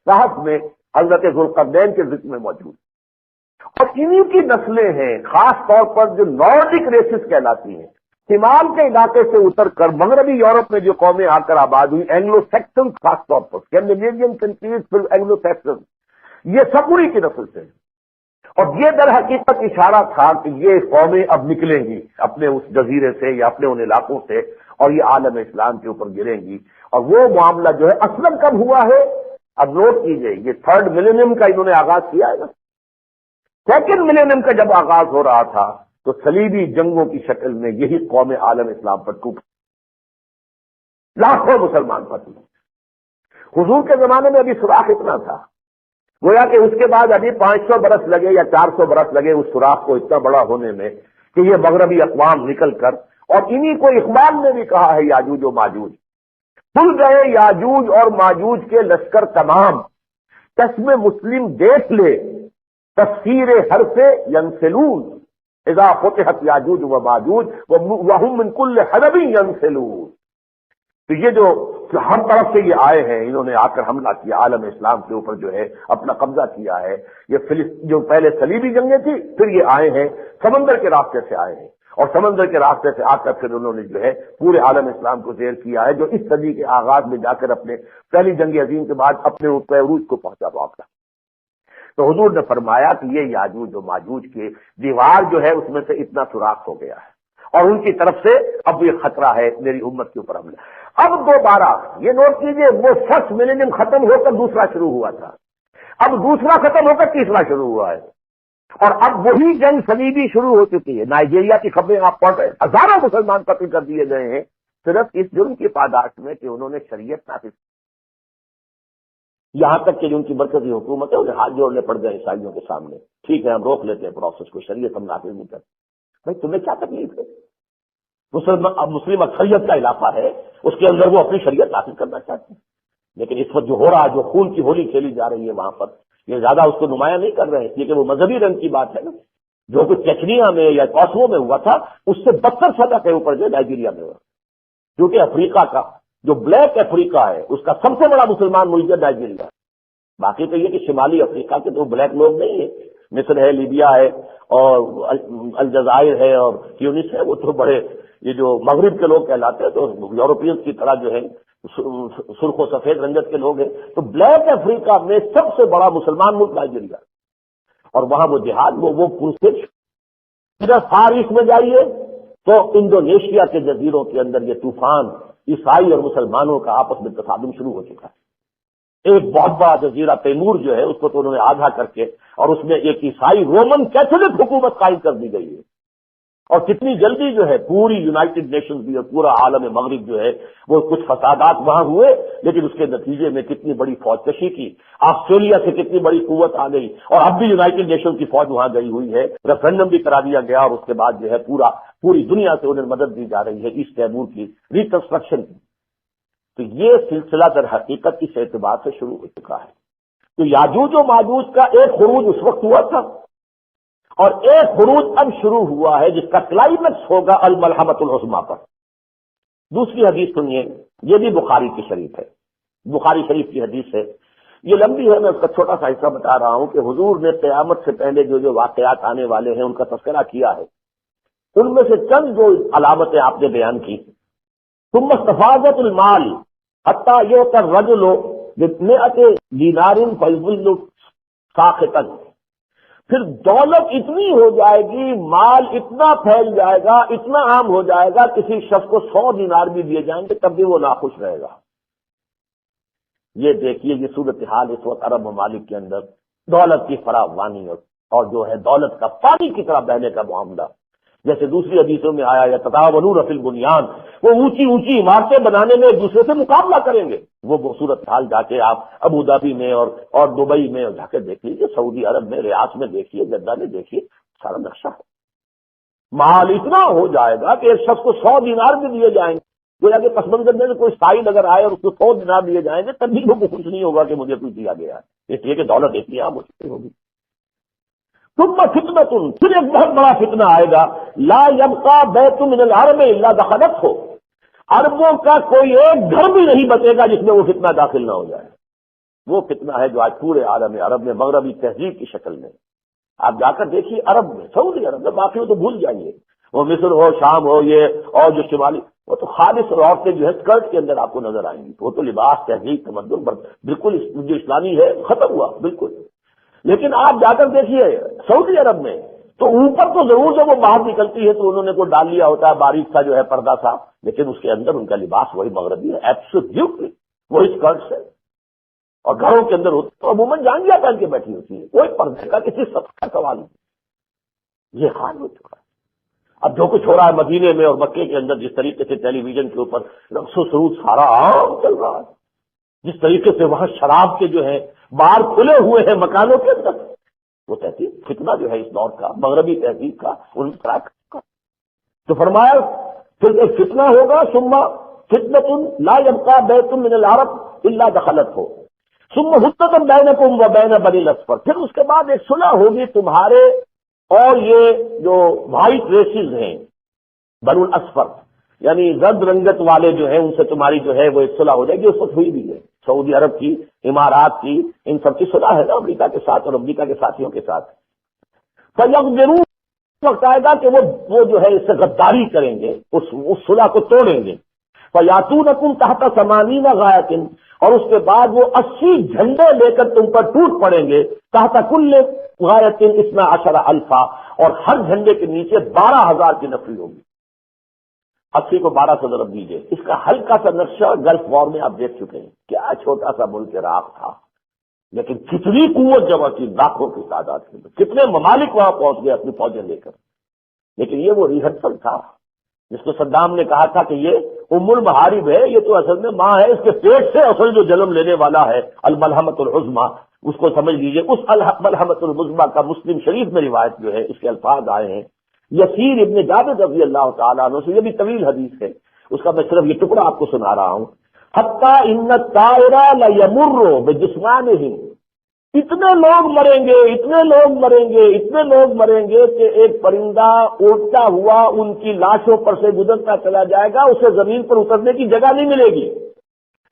کہف میں حضرت ذوالقرنین کے ذکر میں موجود۔ اور انہی کی نسلیں ہیں، خاص طور پر جو نارڈک ریسز کہلاتی ہیں، شمال کے علاقے سے اتر کر مغربی یورپ میں جو قومیں آ کر آباد ہوئی، اینگلو سیکسن، خاص طور پر اسکینڈینیوین کنٹریز، پھر اینگلو سیکسن، یہ سب انہی کی نسل سے ہیں۔ اور یہ در حقیقت اشارہ تھا کہ یہ قومیں اب نکلیں گی اپنے اس جزیرے سے یا اپنے ان علاقوں سے، اور یہ عالم اسلام کے اوپر گریں گی۔ اور وہ معاملہ جو ہے اصلاً کب ہوا ہے، اب نوٹ کیجئے، یہ تھرڈ ملینیم کا انہوں نے آغاز کیا ہے نا۔ سیکنڈ ملینیم کا جب آغاز ہو رہا تھا تو صلیبی جنگوں کی شکل میں یہی قوم عالم اسلام پر ٹوٹ، لاکھوں مسلمان پر ٹوٹ۔ حضور کے زمانے میں ابھی سوراخ اتنا تھا، گویا کہ اس کے بعد ابھی 500 برس لگے یا 400 برس لگے اس سوراخ کو اتنا بڑا ہونے میں کہ یہ مغربی اقوام نکل کر، اور انہی کو اقبال نے بھی کہا ہے یاجوج و ماجوج، کھل گئے یاجوج اور ماجوج کے لشکر تمام، چشم مسلم دیکھ لے تفسیر حرف ینسلون، اذا فتحت یاجوج و ماجوج وهم من کل حدب ینسلون۔ تو یہ جو ہر طرف سے یہ آئے ہیں، انہوں نے آ کر حملہ کیا، عالم اسلام کے اوپر جو ہے اپنا قبضہ کیا ہے۔ یہ جو پہلے صلیبی جنگیں تھی، پھر یہ آئے ہیں سمندر کے راستے سے آئے ہیں، اور سمندر کے راستے سے آ کر پھر انہوں نے جو ہے پورے عالم اسلام کو زیر کیا ہے، جو اس صدی کے آغاز میں جا کر اپنے پہلی جنگ عظیم کے بعد اپنے رتبہ عروج کو پہنچا۔ تو حضور نے فرمایا کہ یہ یاجوج و ماجوج کی دیوار جو ہے اس میں سے اتنا سوراخ ہو گیا ہے، اور ان کی طرف سے اب یہ خطرہ ہے میری امت کے اوپر حملہ۔ اب دوبارہ یہ نوٹ کیجئے، وہ فرسٹ ملینیم ختم ہو کر دوسرا شروع ہوا تھا، اب دوسرا ختم ہو کر تیسرا شروع ہوا ہے۔ اور اب وہی جنگ صلیبی شروع ہو چکی ہے. نائجیریا کی خبریں آپ پڑھ رہے ہیں, ہزاروں مسلمان قتل کر دیے گئے ہیں صرف اس جرم کی پاداش میں کہ انہوں نے شریعت نافذ. یہاں تک کہ جو ان کی مرکزی حکومت ہے انہیں ہاتھ جوڑنے پڑ گئے عیسائیوں کے سامنے. ٹھیک ہے ہم روک لیتے ہیں پروسیس کو, شریعت ہم نافذ نہیں کرتے. بھائی تمہیں کیا تکلیف ہے؟ مسلم اکثریت کا علاقہ ہے, اس کے اندر وہ اپنی شریعت نافذ کرنا چاہتے ہیں. لیکن اس وقت جو ہو رہا ہے, جو خون کی ہولی کھیلی جا رہی ہے وہاں پر, یہ زیادہ اس کو نمایاں نہیں کر رہے ہیں, اس لیے کہ وہ مذہبی رنگ کی بات ہے نا. جو کچھ چچنیا میں یا کوسوو میں ہوا تھا اس سے بدتر سزا کے اوپر جو نائجیریا میں ہوا, کیونکہ افریقہ کا جو بلیک افریقہ ہے اس کا سب سے بڑا مسلمان ملک ہے نائجیریا. باقی تو یہ کہ شمالی افریقہ کے تو بلیک لوگ نہیں ہیں, مصر ہے, لیبیا ہے اور الجزائر ہے اور ٹیونس ہے, وہ تو بڑے یہ جو مغرب کے لوگ کہلاتے ہیں تو یورپین کی طرح جو ہے سرخ و سفید رنگت کے لوگ ہیں. تو بلیک افریقہ میں سب سے بڑا مسلمان ملک نائجیریا, اور وہاں وہ جہاد وہ پرسش. ادھر فار ایسٹ میں جائیے تو انڈونیشیا کے جزیروں کے اندر یہ طوفان عیسائی اور مسلمانوں کا آپس میں تصادم شروع ہو چکا ہے. ایک بہت بڑا جزیرہ تیمور جو ہے اس کو تو انہوں نے آدھا کر کے اور اس میں ایک عیسائی رومن کیتھولک حکومت قائم کر دی گئی ہے. اور کتنی جلدی جو ہے پوری یونائٹڈ نیشنز بھی اور پورا عالم مغرب جو ہے وہ کچھ فسادات وہاں ہوئے, لیکن اس کے نتیجے میں کتنی بڑی فوج کشی کی. آسٹریلیا سے کتنی بڑی قوت آ گئی اور اب بھی یونائٹڈ نیشنز کی فوج وہاں گئی ہوئی ہے. ریفرنڈم بھی کرا دیا گیا اور اس کے بعد جو ہے پوری دنیا سے انہیں مدد دی جا رہی ہے ایسٹ تیمور کی ریکنسٹرکشن کی. تو یہ سلسلہ در حقیقت اس اعتبار سے شروع ہو چکا ہے. تو یاجوج و ماجوج کا ایک خروج اس وقت ہوا تھا اور ایک خروج اب شروع ہوا ہے جس کا کلائمیکس ہوگا الملحمۃ العظمیٰ پر. دوسری حدیث سنیے, یہ بھی بخاری کی شریف ہے, بخاری شریف کی حدیث ہے. یہ لمبی ہے, میں اس کا چھوٹا سا حصہ بتا رہا ہوں کہ حضور نے قیامت سے پہلے جو واقعات آنے والے ہیں ان کا تذکرہ کیا ہے. ان میں سے چند جو علامتیں آپ نے بیان کی. ثم استفاضت المال حتى يؤتى الرجل بمئة دینار فيظل ساخطا. پھر دولت اتنی ہو جائے گی, مال اتنا پھیل جائے گا, اتنا عام ہو جائے گا, کسی شخص کو 100 دینار بھی دیے جائیں گے تب بھی وہ ناخوش رہے گا. یہ دیکھیے یہ صورتحال اس وقت عرب ممالک کے اندر دولت کی فراوانی اور جو ہے دولت کا پانی کی طرح بہنے کا معاملہ. جیسے دوسری حدیثوں میں آیا یا تتاولون فی البنیان, وہ اونچی اونچی عمارتیں بنانے میں ایک دوسرے سے مقابلہ کریں گے. وہ صورتحال جا کے آپ ابو دھابی میں اور دبئی میں جا کے دیکھ لیجیے, سعودی عرب میں ریاض میں دیکھیے, جدہ میں دیکھیے, سارا نقشہ ہے. مال اتنا ہو جائے گا کہ ایک شخص کو 100 دینار بھی دیے جائیں گے. گویا کہ پس منظر میں کوئی سائل اگر آئے اور اس کو 100 دینار دیے جائیں گے تب بھی وہ خوش نہیں ہوگا کہ مجھے کچھ دیا گیا ہے, اس لیے کہ دولت اتنی عام ہو چکی ہوگی. ثم فتنۃ, پھر ایک بہت بڑا فتنہ آئے گا. لا یبقى بیت من العرب الا دخلته, عربوں کا کوئی ایک گھر بھی نہیں بچے گا جس میں وہ فتنہ داخل نہ ہو جائے. وہ فتنہ ہے جو آج پورے عالم عرب میں مغربی تہذیب کی شکل میں. آپ جا کر دیکھیے عرب میں, سعودی عرب میں, باقی وہ تو بھول جائیے, وہ مصر ہو, شام ہو, یہ اور جو شمالی, وہ تو خالص عورتیں جو ہے اسکرٹ کے اندر آپ کو نظر آئیں گی. وہ تو لباس, تہذیب, تمدن بالکل جو اسلامی ہے ختم ہوا بالکل. لیکن آپ جا کر دیکھیے سعودی عرب میں تو اوپر تو ضرور جب وہ باہر نکلتی ہے تو انہوں نے کوئی ڈال لیا ہوتا ہے باریک سا جو ہے پردہ سا, لیکن اس کے اندر ان کا لباس وہی مغربی ہے, ایبسولوٹلی وہی اسکرٹ ہے. اور گھروں کے اندر ہوتی تو عموماً جانگیاں پہن کے بیٹھی ہوتی ہے, کوئی پردے کا کسی سب کا سوال نہیں. یہ حال ہو چکا ہے. اب جو کچھ ہو رہا ہے مدینے میں اور مکے کے اندر, جس طریقے سے ٹیلی ویژن کے اوپر رقص و سرود سارا عام چل رہا ہے, جس طریقے سے وہاں شراب کے جو ہے بار کھلے ہوئے ہیں مکانوں کے اندر, وہ تہذیب فتنہ جو ہے اس دور کا مغربی تہذیب کا ان کا. تو فرمایا پھر ایک فتنہ ہوگا. ثم فتنۃ لا يبقى بیت من العرب الا دخلته ثم حدۃ بینکم وبین بنی الاصفر, پھر اس کے بعد ایک صلح ہوگی تمہارے اور یہ جو وائٹ ریسز ہیں بنو الاصفر, یعنی زرد رنگت والے جو ہیں ان سے تمہاری جو ہے وہ ایک صلح ہو جائے گی. اس وقت ہوئی بھی ہے سعودی عرب کی, امارات کی, ان سب کی صلح ہے نا امریکہ کے ساتھ اور امریکہ کے ساتھیوں کے ساتھ. فَيَغْدِرُونَ, وقت آئے گا کہ وہ جو ہے اس سے غداری کریں گے, اس صلح کو توڑیں گے. فَيَأْتُونَكُمْ تَحْتَ 80 غَایَةٍ, اور اس کے بعد وہ 80 جھنڈے لے کر تم پر ٹوٹ پڑیں گے. تحت کل غایۃ 12,000, اور ہر جھنڈے کے نیچے 12,000 کی نفری ہوگی. 80 کو 12 سے ضرب دیجیے. اس کا ہلکا سا نقشہ گلف وار میں آپ دیکھ چکے ہیں, کیا چھوٹا سا ملک عراق تھا, لیکن کتنی قوت جمع کی، لاکھوں کی تعداد کے اندر، کتنے ممالک وہاں پہنچ گئے اپنی فوجیں لے کر. لیکن یہ وہ ریہرسل تھا جس کو صدام نے کہا تھا کہ یہ ام المحارب ہے، یہ تو اصل میں ماں ہے، اس کے پیٹ سے اصل جو جنم لینے والا ہے الملحمۃ العظمیٰ، اس کو سمجھ لیجئے. اس الملحمۃ العظمیٰ کا مسلم شریف میں روایت جو ہے اس کے الفاظ آئے ہیں یسیر ابن جابر رضی اللہ تعالیٰ عنہ سے، یہ بھی طویل حدیث ہے، اس کا میں صرف یہ ٹکڑا آپ کو سنا رہا ہوں. حتیٰ ان الطائر لیمر بجسمانہ، اتنے لوگ مریں گے، اتنے لوگ مریں گے، اتنے لوگ مریں گے کہ ایک پرندہ اڑتا ہوا ان کی لاشوں پر سے گزرتا چلا جائے گا، اسے زمین پر اترنے کی جگہ نہیں ملے گی،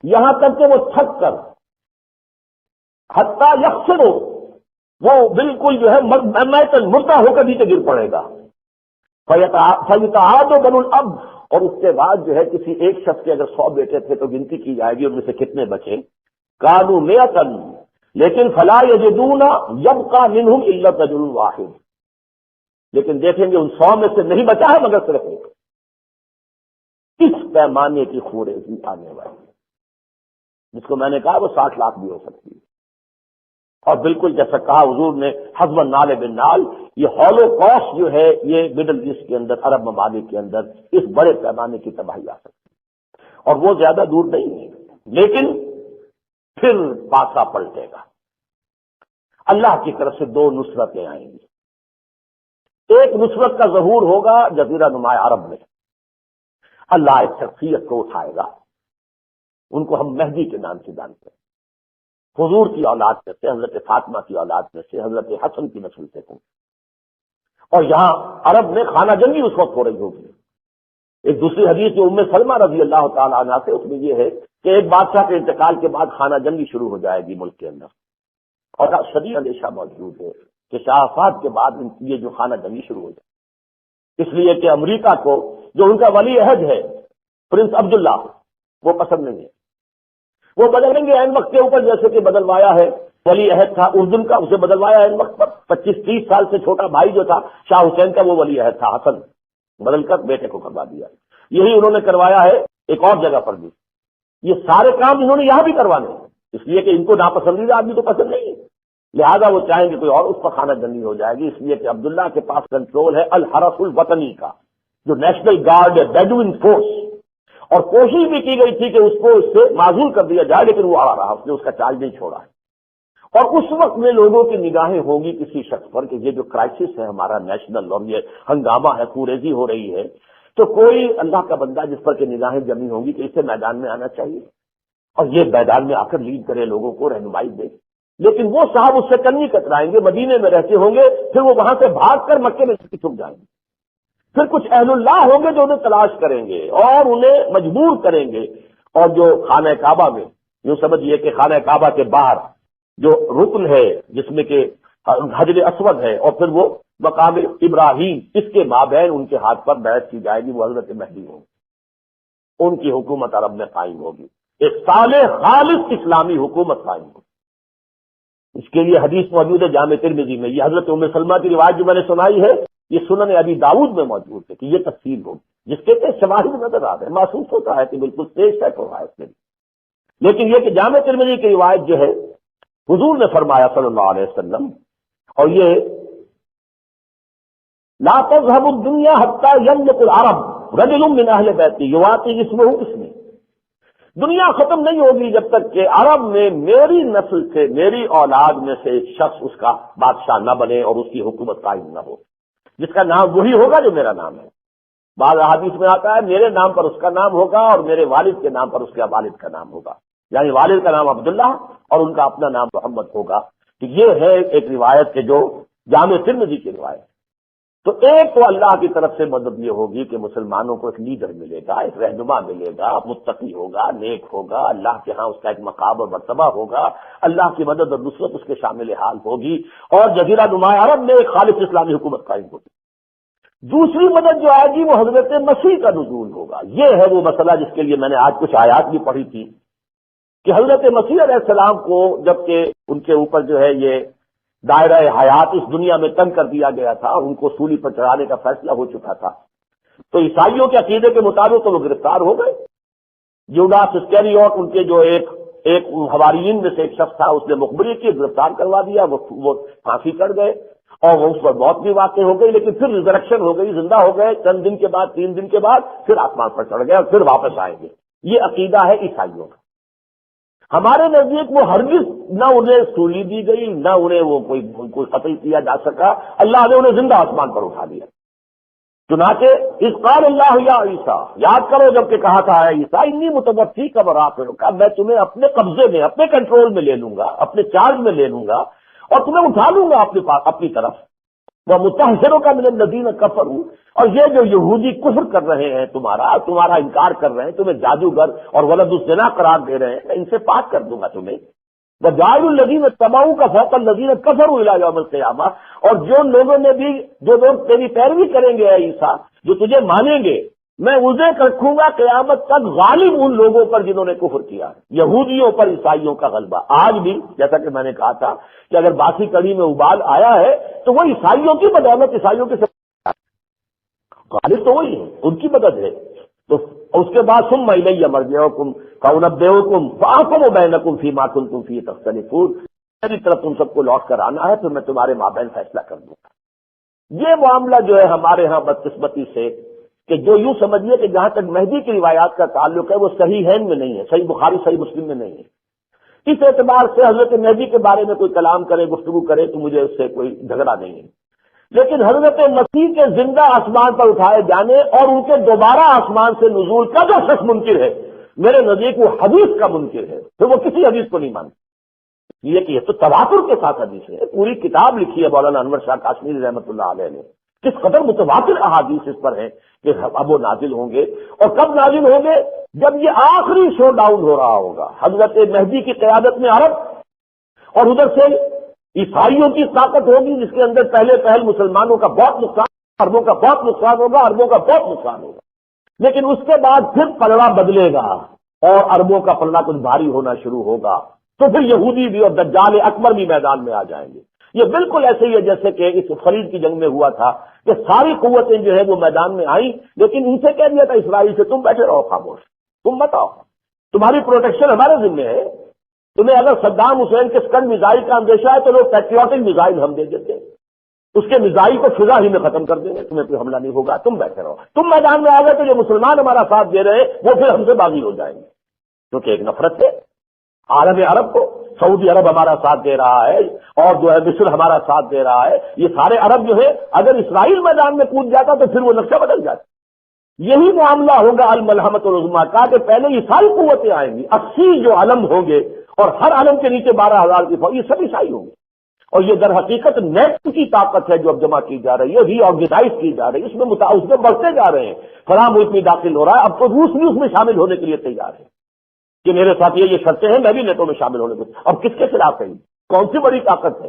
یہاں تک کہ وہ تھک کر حتیٰ یخسر، وہ بالکل جو ہے مردہ ہو کر نیچے گر پڑے گا. فیتعاد بنو الاب، اور اس کے بعد جو ہے کسی ایک شخص کے اگر 100 بیٹے تھے تو گنتی کی جائے گی ان میں سے کتنے بچے. کانوا مئۃ، لیکن فلا یجدون یبقى منهم الا رجل واحد، لیکن دیکھیں گے ان 100 میں سے نہیں بچا ہے مگر صرف ایک. اس پیمانے کی خوریزی آنے والی ہے جس کو میں نے کہا وہ 60 لاکھ بھی ہو سکتی ہے. اور بالکل جیسا کہا حضور نے حسب النال بالنال، یہ ہولوکاسٹ جو ہے یہ مڈل ایسٹ کے اندر، عرب ممالک کے اندر اس بڑے پیمانے کی تباہی آ سکتی ہے، اور وہ زیادہ دور نہیں ہے. لیکن پھر پاسا پلٹے گا، اللہ کی طرف سے 2 نصرتیں آئیں گی. ایک نصرت کا ظہور ہوگا جزیرہ نما عرب میں، اللہ ایک شخصیت کو اٹھائے گا، ان کو ہم مہدی کے نام سے جانتے ہیں، حضور کی اولاد میں سے، حضرت فاطمہ کی اولاد میں سے، حضرت حسن کی نسل سے ہوں. اور یہاں عرب میں خانہ جنگی اس وقت ہو رہی ہوگی. ایک دوسری حدیث جو ام سلمہ رضی اللہ تعالیٰ عنہ سے، اس میں یہ ہے کہ ایک بادشاہ کے انتقال کے بعد خانہ جنگی شروع ہو جائے گی ملک کے اندر، اور شدید اندیشہ موجود ہے کہ شہافات کے بعد یہ جو خانہ جنگی شروع ہو جائے. اس لیے کہ امریکہ کو جو ان کا ولی عہد ہے پرنس عبداللہ، وہ پسند نہیں ہے. وہ بدلیں گے عین وقت کے اوپر، جیسے کہ بدلوایا ہے ولی عہد تھا اردن کا، اسے بدلوایا عین وقت پر. 25-30 سال سے چھوٹا بھائی جو تھا شاہ حسین کا، وہ ولی عہد تھا حسن، بدل کر بیٹے کو کروا دیا. یہی انہوں نے کروایا ہے ایک اور جگہ پر بھی. یہ سارے کام انہوں نے یہاں بھی کروانے ہیں، اس لیے کہ ان کو ناپسندیدہ آدمی تو پسند نہیں ہے، لہذا وہ چاہیں گے کوئی اور اس پر خانہ جنگی ہو جائے گی. اس لیے کہ عبداللہ کے پاس کنٹرول ہے الحرس الوطنی کا، جو نیشنل گارڈ ہے، بیڈوئن فورس. اور کوشش بھی کی گئی تھی کہ اس کو اس سے معزول کر دیا جائے، لیکن وہ آ رہا، اس نے اس کا چارج نہیں چھوڑا ہے. اور اس وقت میں لوگوں کی نگاہیں ہوں گی کسی شخص پر کہ یہ جو کرائسس ہے ہمارا نیشنل، اور یہ ہنگامہ ہے، خوریزی ہو رہی ہے، تو کوئی اللہ کا بندہ جس پر کہ نگاہیں جمی ہوں گی کہ اسے میدان میں آنا چاہیے اور یہ میدان میں آ کر لیڈ کرے، لوگوں کو رہنمائی دے. لیکن وہ صاحب اس سے کنی کترائیں گے، مدینے میں رہتے ہوں گے، پھر وہ وہاں سے بھاگ کر مکے میں چھپ جائیں گے. پھر کچھ اہل اللہ ہوں گے جو انہیں تلاش کریں گے اور انہیں مجبور کریں گے. اور جو خانہ کعبہ میں، یوں سمجھیے کہ خانہ کعبہ کے باہر جو رکن ہے جس میں کہ حجر اسود ہے، اور پھر وہ مقام ابراہیم، اس کے مابین ان کے ہاتھ پر بیعت کی جائے گی، وہ حضرت مہدی ہوں، ان کی حکومت عرب میں قائم ہوگی، ایک صالح خالص اسلامی حکومت قائم ہوگی. اس کے لیے حدیث موجود ہے جامع ترمذی میں. یہ حضرت ام سلمہ کی روایت جو میں نے سنائی ہے یہ سنن ابی داؤد میں موجود ہے کہ یہ تفصیل ہوگی، جس کے شواہد نظر آتے ہیں، محسوس ہوتا ہے کہ بالکل تیز سیٹ ہو رہا ہے اس میں. لیکن یہ کہ جامع ترمذی کی روایت جو ہے حضور نے فرمایا صلی اللہ علیہ وسلم، اور یہ لا تذهب الدنيا حتى يملك العرب رجل من اهل بيتي يعطي اسمه اسمي، دنیا ختم نہیں ہوگی جب تک کہ عرب میں میری نسل سے، میری اولاد میں سے ایک شخص اس کا بادشاہ نہ بنے اور اس کی حکومت قائم نہ ہو، جس کا نام وہی ہوگا جو میرا نام ہے. بعض احادیث میں آتا ہے میرے نام پر اس کا نام ہوگا اور میرے والد کے نام پر اس کے والد کا نام ہوگا، یعنی والد کا نام عبداللہ اور ان کا اپنا نام محمد ہوگا. تو یہ ہے ایک روایت کے جو جامع ترمذی کی روایت. تو ایک تو اللہ کی طرف سے مدد یہ ہوگی کہ مسلمانوں کو ایک لیڈر ملے گا، ایک رہنما ملے گا، متقی ہوگا، نیک ہوگا، اللہ کے ہاں اس کا ایک مقام اور مرتبہ ہوگا، اللہ کی مدد اور نصرت اس کے شامل حال ہوگی، اور جزیرہ نما عرب میں ایک خالص اسلامی حکومت قائم ہوگی. دوسری مدد جو آئے گی وہ حضرت مسیح کا نزول ہوگا. یہ ہے وہ مسئلہ جس کے لیے میں نے آج کچھ آیات بھی پڑھی تھی کہ حضرت مسیح علیہ السلام کو جبکہ ان کے اوپر جو ہے یہ دائرہ حیات اس دنیا میں تنگ کر دیا گیا تھا، ان کو سولی پر چڑھانے کا فیصلہ ہو چکا تھا، تو عیسائیوں کے عقیدے کے مطابق تو وہ گرفتار ہو گئے. یوڈاس اسکریوٹ ان کے جو ایک ایک حواریین میں سے ایک شخص تھا، اس نے مخبری کی، گرفتار کروا دیا، وہ پھانسی چڑھ گئے اور وہ اس پر موت بھی واقع ہو گئی، لیکن پھر ریزریکشن ہو گئی، زندہ ہو گئے چند دن کے بعد، 3 دن کے بعد پھر آسمان پر چڑھ گئے اور پھر واپس آئیں گے۔ یہ عقیدہ ہے عیسائیوں کا۔ ہمارے نزدیک وہ ہرگز نہ انہیں سولی دی گئی، نہ انہیں وہ کوئی قتل کیا جا سکا، اللہ نے انہیں زندہ آسمان پر اٹھا دیا۔ چنانچہ اذ قال اللہ یا عیسیٰ، یاد کرو جب کہ کہا تھا عیسیٰ انی متوفیک و رافعک، میں تمہیں اپنے قبضے میں، اپنے کنٹرول میں لے لوں گا، اپنے چارج میں لے لوں گا اور تمہیں اٹھا لوں گا اپنے پاس، اپنی طرف۔ وہ مطہرک من الذین کفروا، اور یہ جو یہودی کفر کر رہے ہیں، تمہارا انکار کر رہے ہیں، تمہیں جادوگر اور ولد الزنا قرار دے رہے ہیں، میں ان سے پاک کر دوں گا تمہیں۔ وجاعل الذین اتبعوک فوق الذین کفروا الی یوم القیامہ، اور جو لوگ تیری پیروی کریں گے اے عیسیٰ، جو تجھے مانیں گے، میں انہیں رکھوں گا قیامت تک غالب ان لوگوں پر جنہوں نے کفر کیا ہے، یہودیوں پر عیسائیوں کا غلبہ۔ آج بھی جیسا کہ میں نے کہا تھا کہ اگر باسی کڑی میں ابال آیا ہے تو وہ عیسائیوں کی بدولت، عیسائیوں کے غالب تو وہی ہے، ان کی مدد ہے۔ تو اس کے بعد ثم الی مرجعکم فانبئکم فاحکم بینکم فیما کنتم فیہ تختلفون، میری طرف تم سب کو لوٹ کر آنا ہے، پھر میں تمہارے مابین فیصلہ کر دوں گا۔ یہ معاملہ جو ہے ہمارے ہاں بدقسمتی سے کہ جو یوں سمجھیے کہ جہاں تک مہدی کی روایات کا تعلق ہے وہ صحیحین میں نہیں ہے، صحیح بخاری صحیح مسلم میں نہیں ہے۔ اس اعتبار سے حضرت مہدی کے بارے میں کوئی کلام کرے، گفتگو کرے تو مجھے اس سے کوئی جھگڑا نہیں ہے، لیکن حضرت مسیح کے زندہ آسمان پر اٹھائے جانے اور ان کے دوبارہ آسمان سے نزول کا جو شخص منکر ہے، میرے نزدیک وہ حدیث کا منکر ہے، پھر وہ کسی حدیث کو نہیں مانتا۔ یہ کہ یہ تو تواتر کے ساتھ حدیث ہے، پوری کتاب لکھی ہے مولانا انور شاہ کاشمیری رحمۃ اللہ علیہ نے، کس قدر متواتر احادیث اس پر ہیں کہ اب وہ نازل ہوں گے، اور کب نازل ہوں گے؟ جب یہ آخری شو ڈاؤن ہو رہا ہوگا، حضرت مہدی کی قیادت میں عرب اور ادھر سے عیسائیوں کی طاقت ہوگی، جس کے اندر پہل مسلمانوں کا بہت نقصان، عربوں کا بہت نقصان ہوگا، عربوں کا بہت نقصان ہوگا، لیکن اس کے بعد پھر پلڑا بدلے گا اور عربوں کا پلڑا کچھ بھاری ہونا شروع ہوگا، تو پھر یہودی بھی اور دجال اکبر بھی میدان میں آ جائیں گے۔ یہ بالکل ایسے ہی ہے جیسے کہ اس خرید کی جنگ میں ہوا تھا کہ ساری قوتیں جو ہے وہ میدان میں آئیں، لیکن ان سے کہہ دیا تھا اسرائیل سے تم بیٹھے رہو خاموش، تم بتاؤ، تمہاری پروٹیکشن ہمارے ذمہ ہے، تمہیں اگر صدام حسین کے سکن میزائل کا اندیشہ ہے تو لوگ پیٹریوٹک میزائل ہم دے دیتے ہیں، اس کے میزائل کو فضا ہی میں ختم کر دیں گے، تمہیں کوئی حملہ نہیں ہوگا، تم بیٹھے رہو۔ تم میدان میں آ گئے تو جو مسلمان ہمارا ساتھ دے رہے ہیں وہ پھر ہم سے باغی ہو جائیں گے، کیونکہ ایک نفرت ہے عالم عرب کو، سعودی عرب ہمارا ساتھ دے رہا ہے اور جو ہے مصر ہمارا ساتھ دے رہا ہے، یہ سارے عرب جو ہے اگر اسرائیل میدان میں کود جاتا تو پھر وہ نقشہ بدل جاتا۔ یہی معاملہ ہوگا الملحمۃ العظمیٰ کا کہ پہلے یہ ساری قوتیں آئیں گی، 80 جو علم ہوں گے اور ہر علم کے نیچے 12,000 کی فوج، یہ سب عیسائی ہوں گے، اور یہ در حقیقت نیٹ کی طاقت ہے جو اب جمع کی جا رہی ہے، ری آرگنائز کی جا رہی ہے، اس میں بڑھتے جا رہے ہیں، فلاں ملک میں داخل ہو رہا ہے، اب تو روس بھی اس میں شامل ہونے کے لیے تیار ہے کہ میرے ساتھ یہ شرطیں ہیں، میں بھی نیٹو میں شامل ہونے کو۔ اب کس کے خلاف ہے؟ کون سی بڑی طاقت ہے؟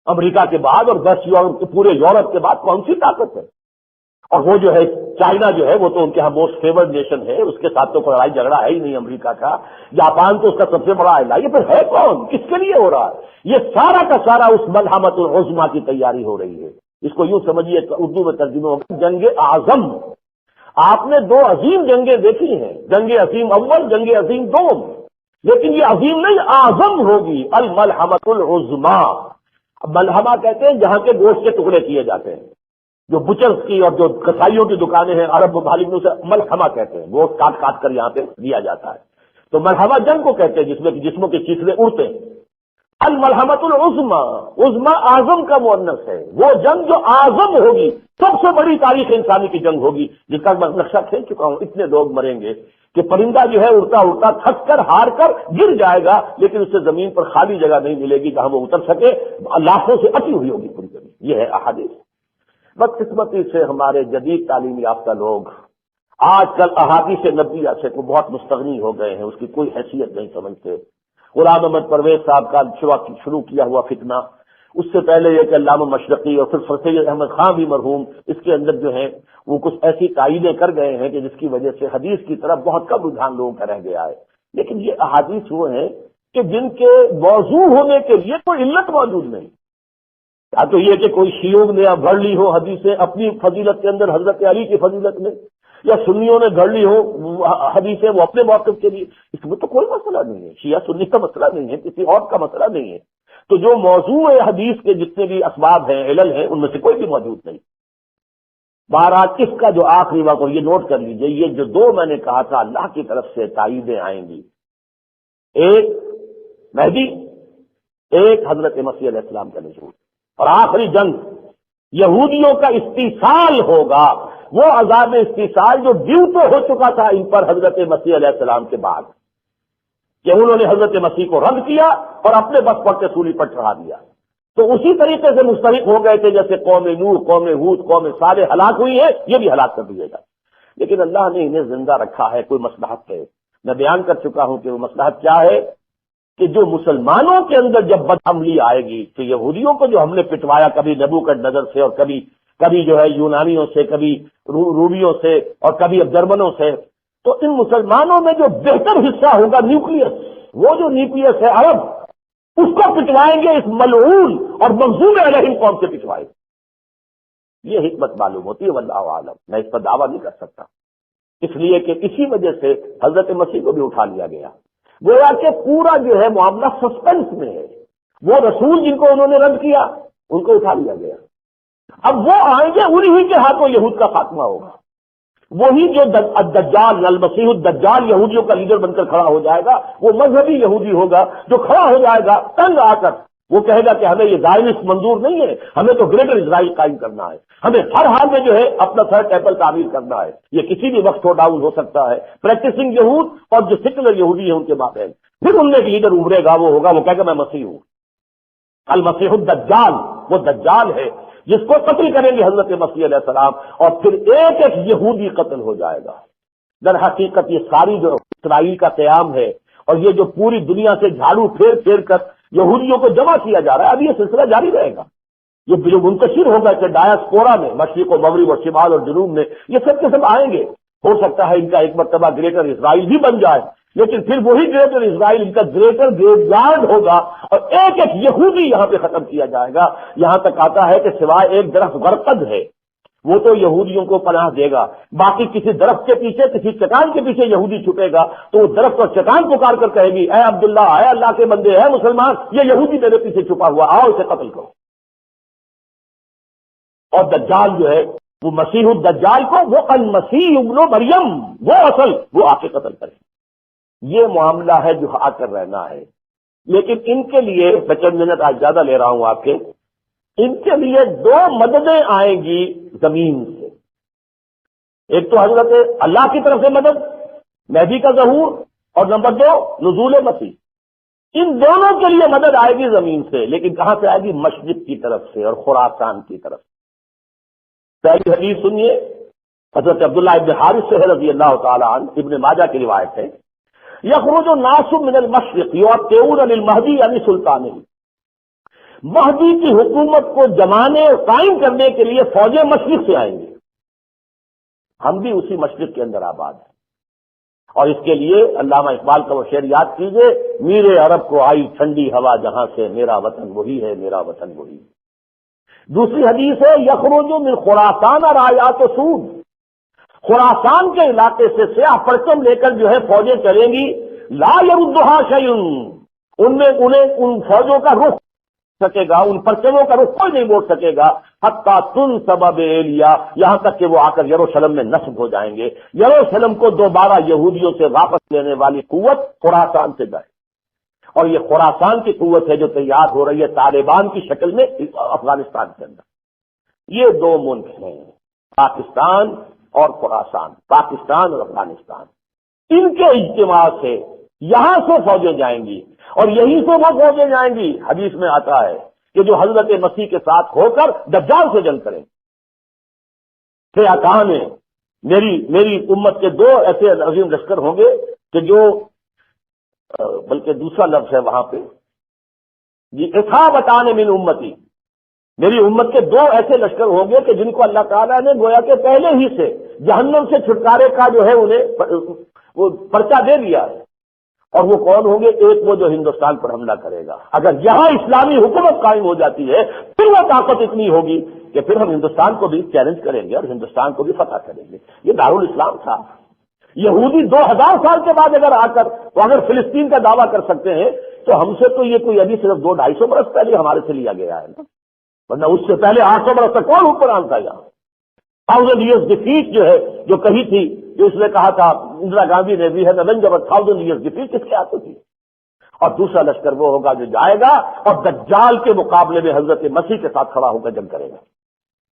امریکہ کے بعد اور 10 پورے یورپ کے بعد کون سی طاقت ہے؟ اور وہ جو ہے چائنا جو ہے وہ تو ان کے یہاں موسٹ فیورڈ نیشن ہے، اس کے ساتھ تو کوئی لڑائی جھگڑا ہے ہی نہیں امریکہ کا، جاپان تو اس کا سب سے بڑا علاقہ، یہ پھر ہے کون؟ کس کے لیے ہو رہا ہے؟ یہ سارا کا سارا اس ملحمۃ العظمیٰ کی تیاری ہو رہی ہے۔ اس کو یوں سمجھیے، اردو میں ترجمہ ہوگا جنگ اعظم۔ آپ نے 2 عظیم جنگیں دیکھی ہیں، جنگ عظیم اول، جنگ عظیم دوم، لیکن یہ عظیم نہیں اعظم ہوگی، الملحمۃ العظمیٰ۔ ملحمہ کہتے ہیں جہاں کے گوشت کے ٹکڑے کیے جاتے ہیں، جو بچرز کی اور جو کسائیوں کی دکانیں ہیں عرب ممالک میں، اسے ملحمہ کہتے ہیں، گوشت کاٹ کاٹ کر یہاں پہ دیا جاتا ہے، تو ملحمہ جنگ کو کہتے ہیں جس میں جسموں کے چیثڑے اڑتے ہیں۔ الملحمۃ العظمیٰ، عظمیٰ اعظم کا مؤنث ہے، وہ جنگ جو اعظم ہوگی، سب سے بڑی تاریخ انسانی کی جنگ ہوگی، جس کا میں نقشہ کھینچ چکا ہوں۔ اتنے لوگ مریں گے کہ پرندہ جو ہے اڑتا اڑتا تھک کر ہار کر گر جائے گا، لیکن اس سے زمین پر خالی جگہ نہیں ملے گی جہاں وہ اتر سکے، لاکھوں سے اٹی ہوئی ہوگی پوری زمین۔ یہ ہے احادیث۔ بدقسمتی سے ہمارے جدید تعلیم یافتہ لوگ آج کل احادیث نبویہ سے کو بہت مستغنی ہو گئے ہیں، اس کی کوئی حیثیت نہیں سمجھتے۔ غلام احمد پرویز صاحب کا شروع کیا ہوا فتنہ، اس سے پہلے یہ کہ علامہ مشرقی اور پھر سید احمد خان بھی مرحوم، اس کے اندر جو ہیں وہ کچھ ایسی تائیدیں کر گئے ہیں کہ جس کی وجہ سے حدیث کی طرف بہت کم رجحان لوگوں کا رہ گیا ہے۔ لیکن یہ احادیث وہ ہیں کہ جن کے موضوع ہونے کے لیے کوئی علت موجود نہیں، یا تو یہ کہ کوئی شیعوں نے بھر لی ہو حدیثیں اپنی فضیلت کے اندر، حضرت علی کی فضیلت میں، یا سنیوں نے گھڑ لی ہو حدیثیں وہ اپنے موقف کے لیے، اس میں تو کوئی مسئلہ نہیں ہے، شیعہ سنی کا مسئلہ نہیں ہے، کسی اور کا مسئلہ نہیں ہے۔ تو جو موضوع حدیث کے جتنے بھی اسباب ہیں، علل ہیں، ان میں سے کوئی بھی موجود نہیں۔ بہرحال اس کا جو آخری وقت، اور یہ نوٹ کر لیجئے، یہ جو دو میں نے کہا تھا اللہ کی طرف سے تائیدیں آئیں گی، ایک مہدی، ایک حضرت مسیح علیہ السلام کا نزول، اور آخری جنگ یہودیوں کا استیصال ہوگا، وہ عذاب استیصال جو ڈیو تو ہو چکا تھا ان پر حضرت مسیح علیہ السلام کے بعد، کہ انہوں نے حضرت مسیح کو رد کیا اور اپنے بس پر کے سولی پر چڑھا دیا، تو اسی طریقے سے مستحق ہو گئے تھے جیسے قوم نوح، قوم ہود، قوم صالح ہلاک ہوئی ہے، یہ بھی ہلاک کر دیے گا۔ لیکن اللہ نے انہیں زندہ رکھا ہے، کوئی مصلحت ہے۔ میں بیان کر چکا ہوں کہ وہ مصلحت کیا ہے، کہ جو مسلمانوں کے اندر جب بدعملی آئے گی، تو یہودیوں کو جو ہم نے پٹوایا کبھی نبوکدنضر سے، اور کبھی جو ہے یونانیوں سے، کبھی رومیوں سے، اور کبھی اب جرمنوں سے، تو ان مسلمانوں میں جو بہتر حصہ ہوگا نیوکلیس، وہ جو نیوکلیس ہے عرب، اس کو پٹوائیں گے، اس ملعون اور مغضوب علیہم قوم سے پٹوائیں گے۔ یہ حکمت معلوم ہوتی ہے، واللہ اعلم، میں اس پر دعویٰ نہیں کر سکتا، اس لیے کہ اسی وجہ سے حضرت مسیح کو بھی اٹھا لیا گیا۔ گویا کہ پورا جو ہے معاملہ سسپینس میں ہے، وہ رسول جن کو انہوں نے رد کیا ان کو اٹھا لیا گیا، اب وہ آئیں گے، انہی کے ہاتھوں یہود کا خاتمہ ہوگا، وہی جو الدجال المسیح الدجال یہودیوں کا لیڈر بن کر کھڑا ہو جائے گا، وہ مذہبی یہودی ہوگا جو کھڑا ہو جائے گا تنگ آ کر، وہ کہے گا کہ ہمیں یہ زائنسٹ منظور نہیں ہے، ہمیں تو گریٹر اسرائیل قائم کرنا ہے، ہمیں ہر حال میں جو ہے اپنا تھرڈ ٹیمپل تعمیر کرنا ہے۔ یہ کسی بھی وقت تھرو ڈاؤن ہو سکتا ہے، پریکٹسنگ یہود اور جو سیکولر یہودی ہیں ان کے مابین، پھر ان میں ایک لیڈر ابھرے گا، وہ ہوگا، وہ کہے گا میں مسیح ہوں، المسیح الدجال، وہ دجال ہے جس کو قتل کریں گے حضرت مسیح علیہ السلام، اور پھر ایک ایک یہودی قتل ہو جائے گا۔ در حقیقت یہ ساری جو اسرائیل کا قیام ہے، اور یہ جو پوری دنیا سے جھاڑو پھیر پھیر کر یہودیوں کو جمع کیا جا رہا ہے، اب یہ سلسلہ جاری رہے گا، یہ جو منتشر ہوگا کہ ڈایاسپورا میں، مشرق و مغرب اور شمال اور جنوب میں، یہ سب کے سب آئیں گے۔ ہو سکتا ہے ان کا ایک مرتبہ گریٹر اسرائیل بھی بن جائے، لیکن پھر وہی گریٹر اسرائیل ان کا گریٹر گریو یارڈ ہوگا، اور ایک ایک یہودی یہاں پہ ختم کیا جائے گا۔ یہاں تک آتا ہے کہ سوائے ایک درخت غرقد ہے، وہ تو یہودیوں کو پناہ دے گا، باقی کسی درخت کے پیچھے، کسی چٹان کے پیچھے یہودی چھپے گا، تو وہ درخت اور چٹان پکار کر کہے گی، اے عبداللہ، اے اللہ کے بندے، اے مسلمان، یہ یہودی میرے پیچھے چھپا ہوا، آؤ اسے قتل کرو۔ اور دجال جو ہے وہ مسیح الدجال کو، وہ المسیح ابن مریم، وہ اصل، وہ آ کے قتل کرے۔ یہ معاملہ ہے جو آ کر رہنا ہے۔ لیکن ان کے لیے میں چند منٹ آج زیادہ لے رہا ہوں آپ کے، ان کے لیے دو مددیں آئیں گی زمین سے، ایک تو حضرت اللہ کی طرف سے مدد، مہدی کا ظہور، اور نمبر دو نزول مسیح۔ ان دونوں کے لیے مدد آئے گی زمین سے، لیکن کہاں سے آئے گی؟ مشرق کی طرف سے اور خراسان کی طرف سے۔ پہلی حدیث سنیے، حضرت عبداللہ ابن حارث سے رضی اللہ تعالی عنہ، ابن ماجہ کی روایت ہے، یخرج الناس من المشرق یعطون للمہدی یعنی سلطان، مہدی کی حکومت کو جمانے اور قائم کرنے کے لیے فوجیں مشرق سے آئیں گے۔ ہم بھی اسی مشرق کے اندر آباد ہیں، اور اس کے لیے علامہ اقبال کا وہ شعر یاد کیجئے، میرے عرب کو آئی ٹھنڈی ہوا جہاں سے، میرا وطن وہی ہے، میرا وطن وہی ہے۔ دوسری حدیث ہے، یخرج من خراسان رایات سود، خراسان کے علاقے سے سیاہ پرچم لے کر جو ہے فوجیں چلیں گی، لا یردھا شیء، انہیں ان فوجوں کا رخ سکے گا، ان پرچموں کا رخ کوئی نہیں موڑ سکے گا، حتی تنصب بإیلیا، یہاں تک کہ وہ آ کر یروشلم میں نصب ہو جائیں گے۔ یروشلم کو دوبارہ یہودیوں سے واپس لینے والی قوت خراسان سے جائے، اور یہ خراسان کی قوت ہے جو تیار ہو رہی ہے طالبان کی شکل میں افغانستان کے اندر۔ یہ دو ملک ہیں، پاکستان اور خراسان، پاکستان اور افغانستان، ان کے اجتماع سے یہاں سے فوجیں جائیں گی، اور یہیں سے وہ فوجیں جائیں گی، حدیث میں آتا ہے کہ جو حضرت مسیح کے ساتھ ہو کر دجال سے جنگ کریں۔ کیا کہا نے میری امت کے دو ایسے عظیم لشکر ہوں گے کہ جو، بلکہ دوسرا لفظ ہے وہاں پہ، یہ اصحابتان من امتی، میری امت کے دو ایسے لشکر ہوں گے کہ جن کو اللہ تعالیٰ نے گویا کہ پہلے ہی سے جہنم سے چھٹکارے کا جو ہے انہیں وہ پرچہ دے دیا ہے، اور وہ کون ہوں گے؟ ایک وہ جو ہندوستان پر حملہ کرے گا۔ اگر یہاں اسلامی حکومت قائم ہو جاتی ہے پھر وہ طاقت اتنی ہوگی کہ پھر ہم ہندوستان کو بھی چیلنج کریں گے اور ہندوستان کو بھی فتح کریں گے۔ یہ دارالاسلام تھا۔ یہودی 2000 سال کے بعد اگر آ کر وہ اگر فلسطین کا دعویٰ کر سکتے ہیں تو ہم سے تو یہ کوئی ابھی صرف 200-250 برس پہلے ہمارے سے لیا گیا ہے نا، ورنہ اس سے پہلے 800 برس تک کون حکمران تھا یہاں؟ 1000 years defeat جو ہے جو کہی تھی، جو اس نے کہا تھا اندرا گاندھی نے بھی ہے نوینجر 1000 years defeat کس کے ہاتھوں تھی؟ اور دوسرا لشکر وہ ہوگا جو جائے گا اور دجال کے مقابلے میں حضرت مسیح کے ساتھ کھڑا ہو کر جنگ کرے گا۔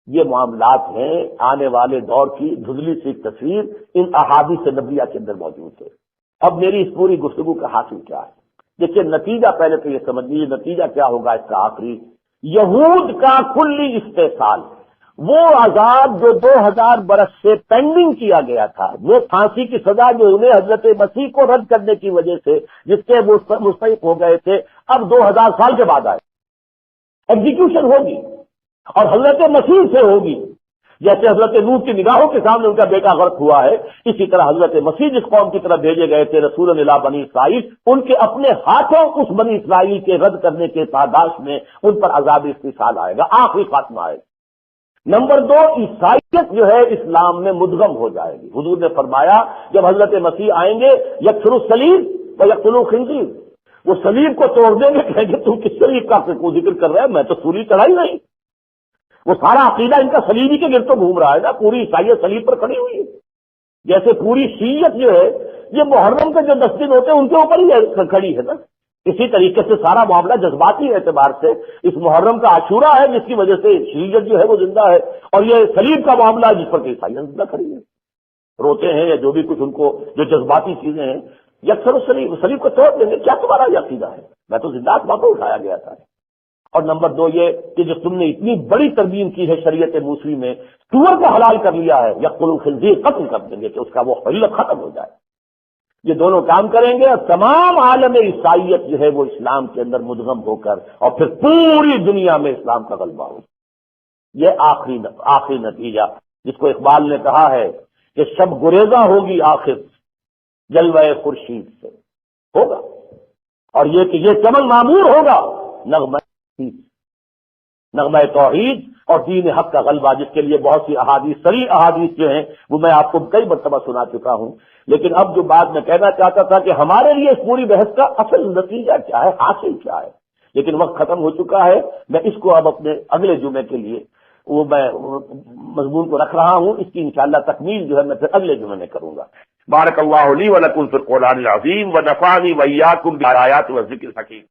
یہ معاملات ہیں آنے والے دور کی دھندلی سی تصویر ان احادیث نبویہ کے اندر موجود ہے۔ اب میری اس پوری گفتگو کا حاصل کیا ہے؟ دیکھیے نتیجہ پہلے تو یہ سمجھ لیجیے نتیجہ کیا ہوگا اس کا آخری، یہود کا کلی استحصال، وہ عذاب جو 2000 برس سے پینڈنگ کیا گیا تھا، وہ پھانسی کی سزا جو انہیں حضرت مسیح کو رد کرنے کی وجہ سے جس کے مستحق ہو گئے تھے، اب 2000 سال کے بعد آئے ایگزیکیوشن ہوگی اور حضرت مسیح سے ہوگی۔ جیسے حضرت نوح کی نگاہوں کے سامنے ان کا بیٹا غرق ہوا ہے، اسی طرح حضرت مسیح جس قوم کی طرف بھیجے گئے تھے رسول اللہ بنی اسرائیل، ان کے اپنے ہاتھوں اس بنی اسرائیل کے رد کرنے کے پاداش میں ان پر عذاب استحصال آئے گا، آخری خاتمہ آئے گا۔ نمبر 2، عیسائیت جو ہے اسلام میں مدغم ہو جائے گی۔ حضور نے فرمایا جب حضرت مسیح آئیں گے یکسر الصلیب و یقتل الخنزیر، وہ صلیب کو توڑ دیں گے، کہیں گے تم کس صلیب کا ذکر کر رہے ہیں، میں تو سولی چڑھائی نہیں۔ وہ سارا عقیدہ ان کا صلیبی کے گرد تو گھوم رہا ہے نا، پوری عیسائیت صلیب پر کھڑی ہوئی ہے۔ جیسے پوری شیعت جو ہے یہ محرم کے جو 10 دن ہوتے ہیں ان کے اوپر ہی کھڑی ہے نا، اسی طریقے سے سارا معاملہ جذباتی اعتبار سے اس محرم کا عاشورہ ہے جس کی وجہ سے شیعت جو ہے وہ زندہ ہے، اور یہ صلیب کا معاملہ جس پر کہ عیسائیت زندہ کھڑی ہے، روتے ہیں یا جو بھی کچھ ان کو جو جذباتی چیزیں ہیں، یکسر صلیب کو توڑ دیں گے، کیا تمہارا یہ عقیدہ ہے؟ میں تو زندہ آسمان کو اٹھایا گیا تھا۔ اور نمبر 2 یہ کہ جو تم نے اتنی بڑی ترمیم کی ہے شریعت موسوی میں، سور کو حلال کر لیا ہے، یقتل الخنزیر قتل کر دیں گے کہ اس کا وہ حلت ختم ہو جائے۔ یہ دونوں کام کریں گے اور تمام عالم عیسائیت جو ہے وہ اسلام کے اندر مدغم ہو کر اور پھر پوری دنیا میں اسلام کا غلبہ ہو۔ یہ آخری نتیجہ جس کو اقبال نے کہا ہے کہ شب گریزاں ہوگی آخر جلوہ خورشید سے، ہوگا۔ اور یہ کہ یہ چمن معمور ہوگا نغمہ توحید اور دین حق کا غلبہ، جس کے لیے بہت سی احادیث صریح احادیث جو ہیں وہ میں آپ کو کئی مرتبہ سنا چکا ہوں۔ لیکن اب جو بات میں کہنا چاہتا تھا کہ ہمارے لیے اس پوری بحث کا اصل نتیجہ کیا ہے، حاصل کیا ہے، لیکن وقت ختم ہو چکا ہے۔ میں اس کو اب اپنے اگلے جمعے کے لیے وہ میں مضمون کو رکھ رہا ہوں، اس کی انشاءاللہ تکمیل جو ہے میں پھر اگلے جمعے میں کروں گا۔ بارک اللہ لی و لکم فی القرآن العظیم و نفعنی و ایاکم بالآیات والذکر الحکیم۔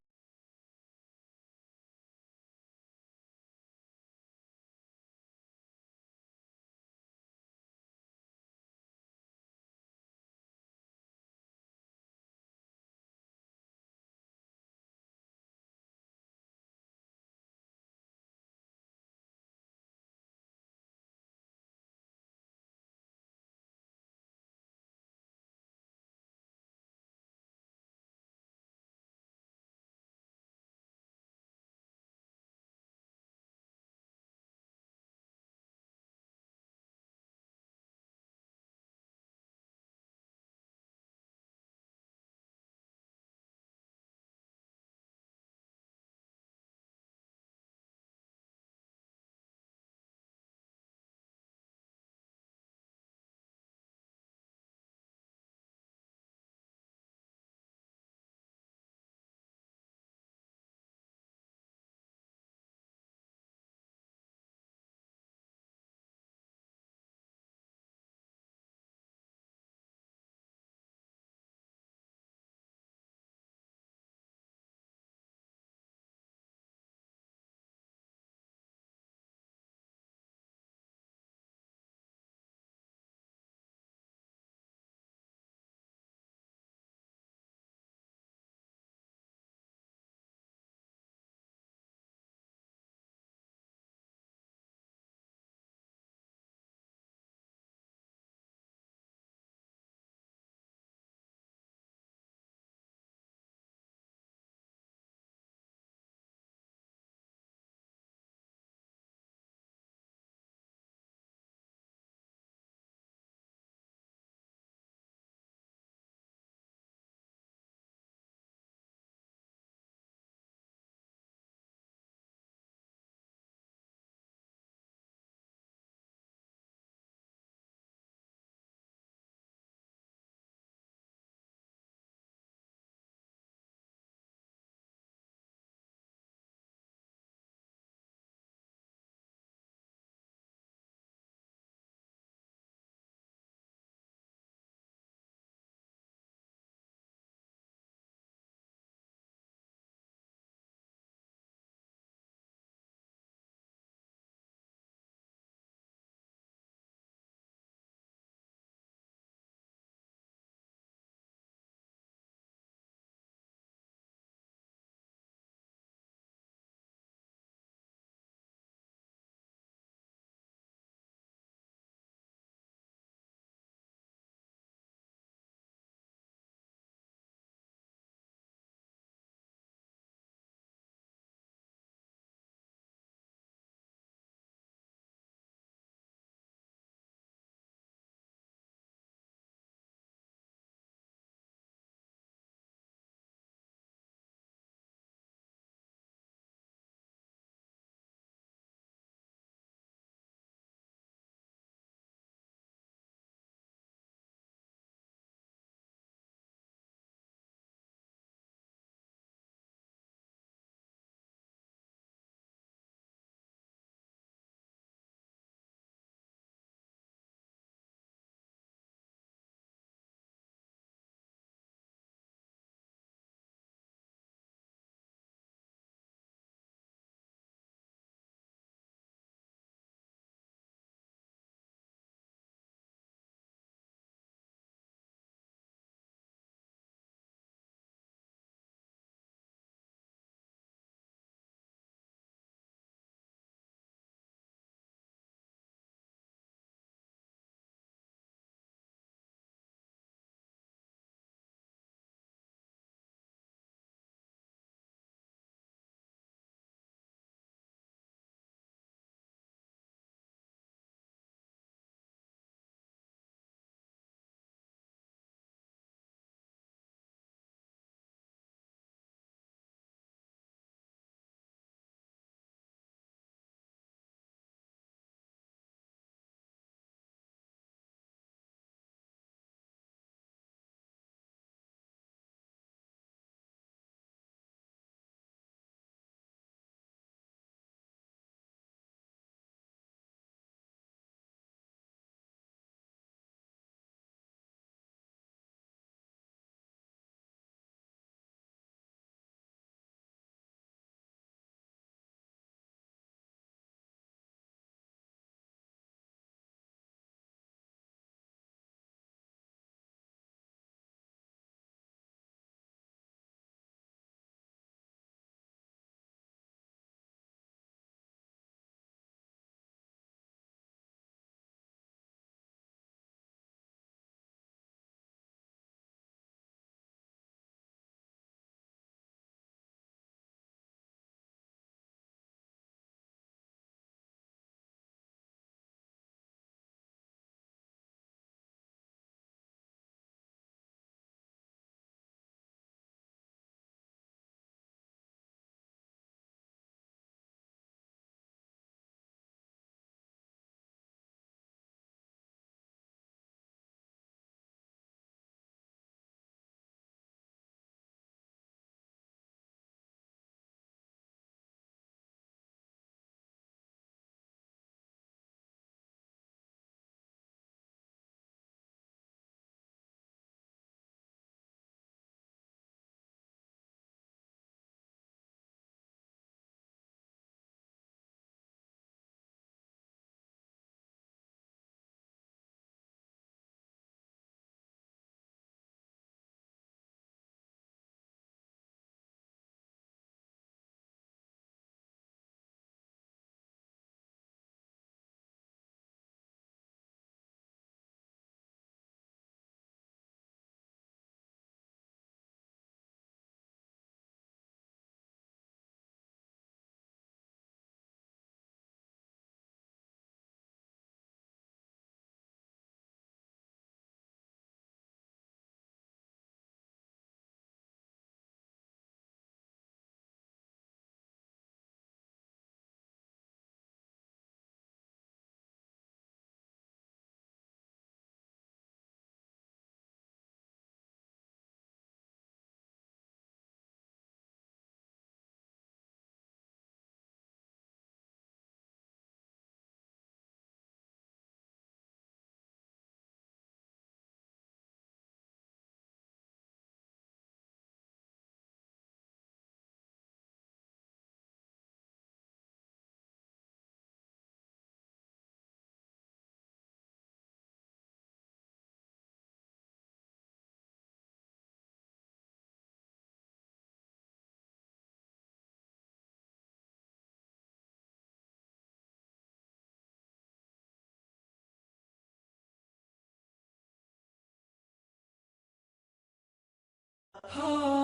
ہاں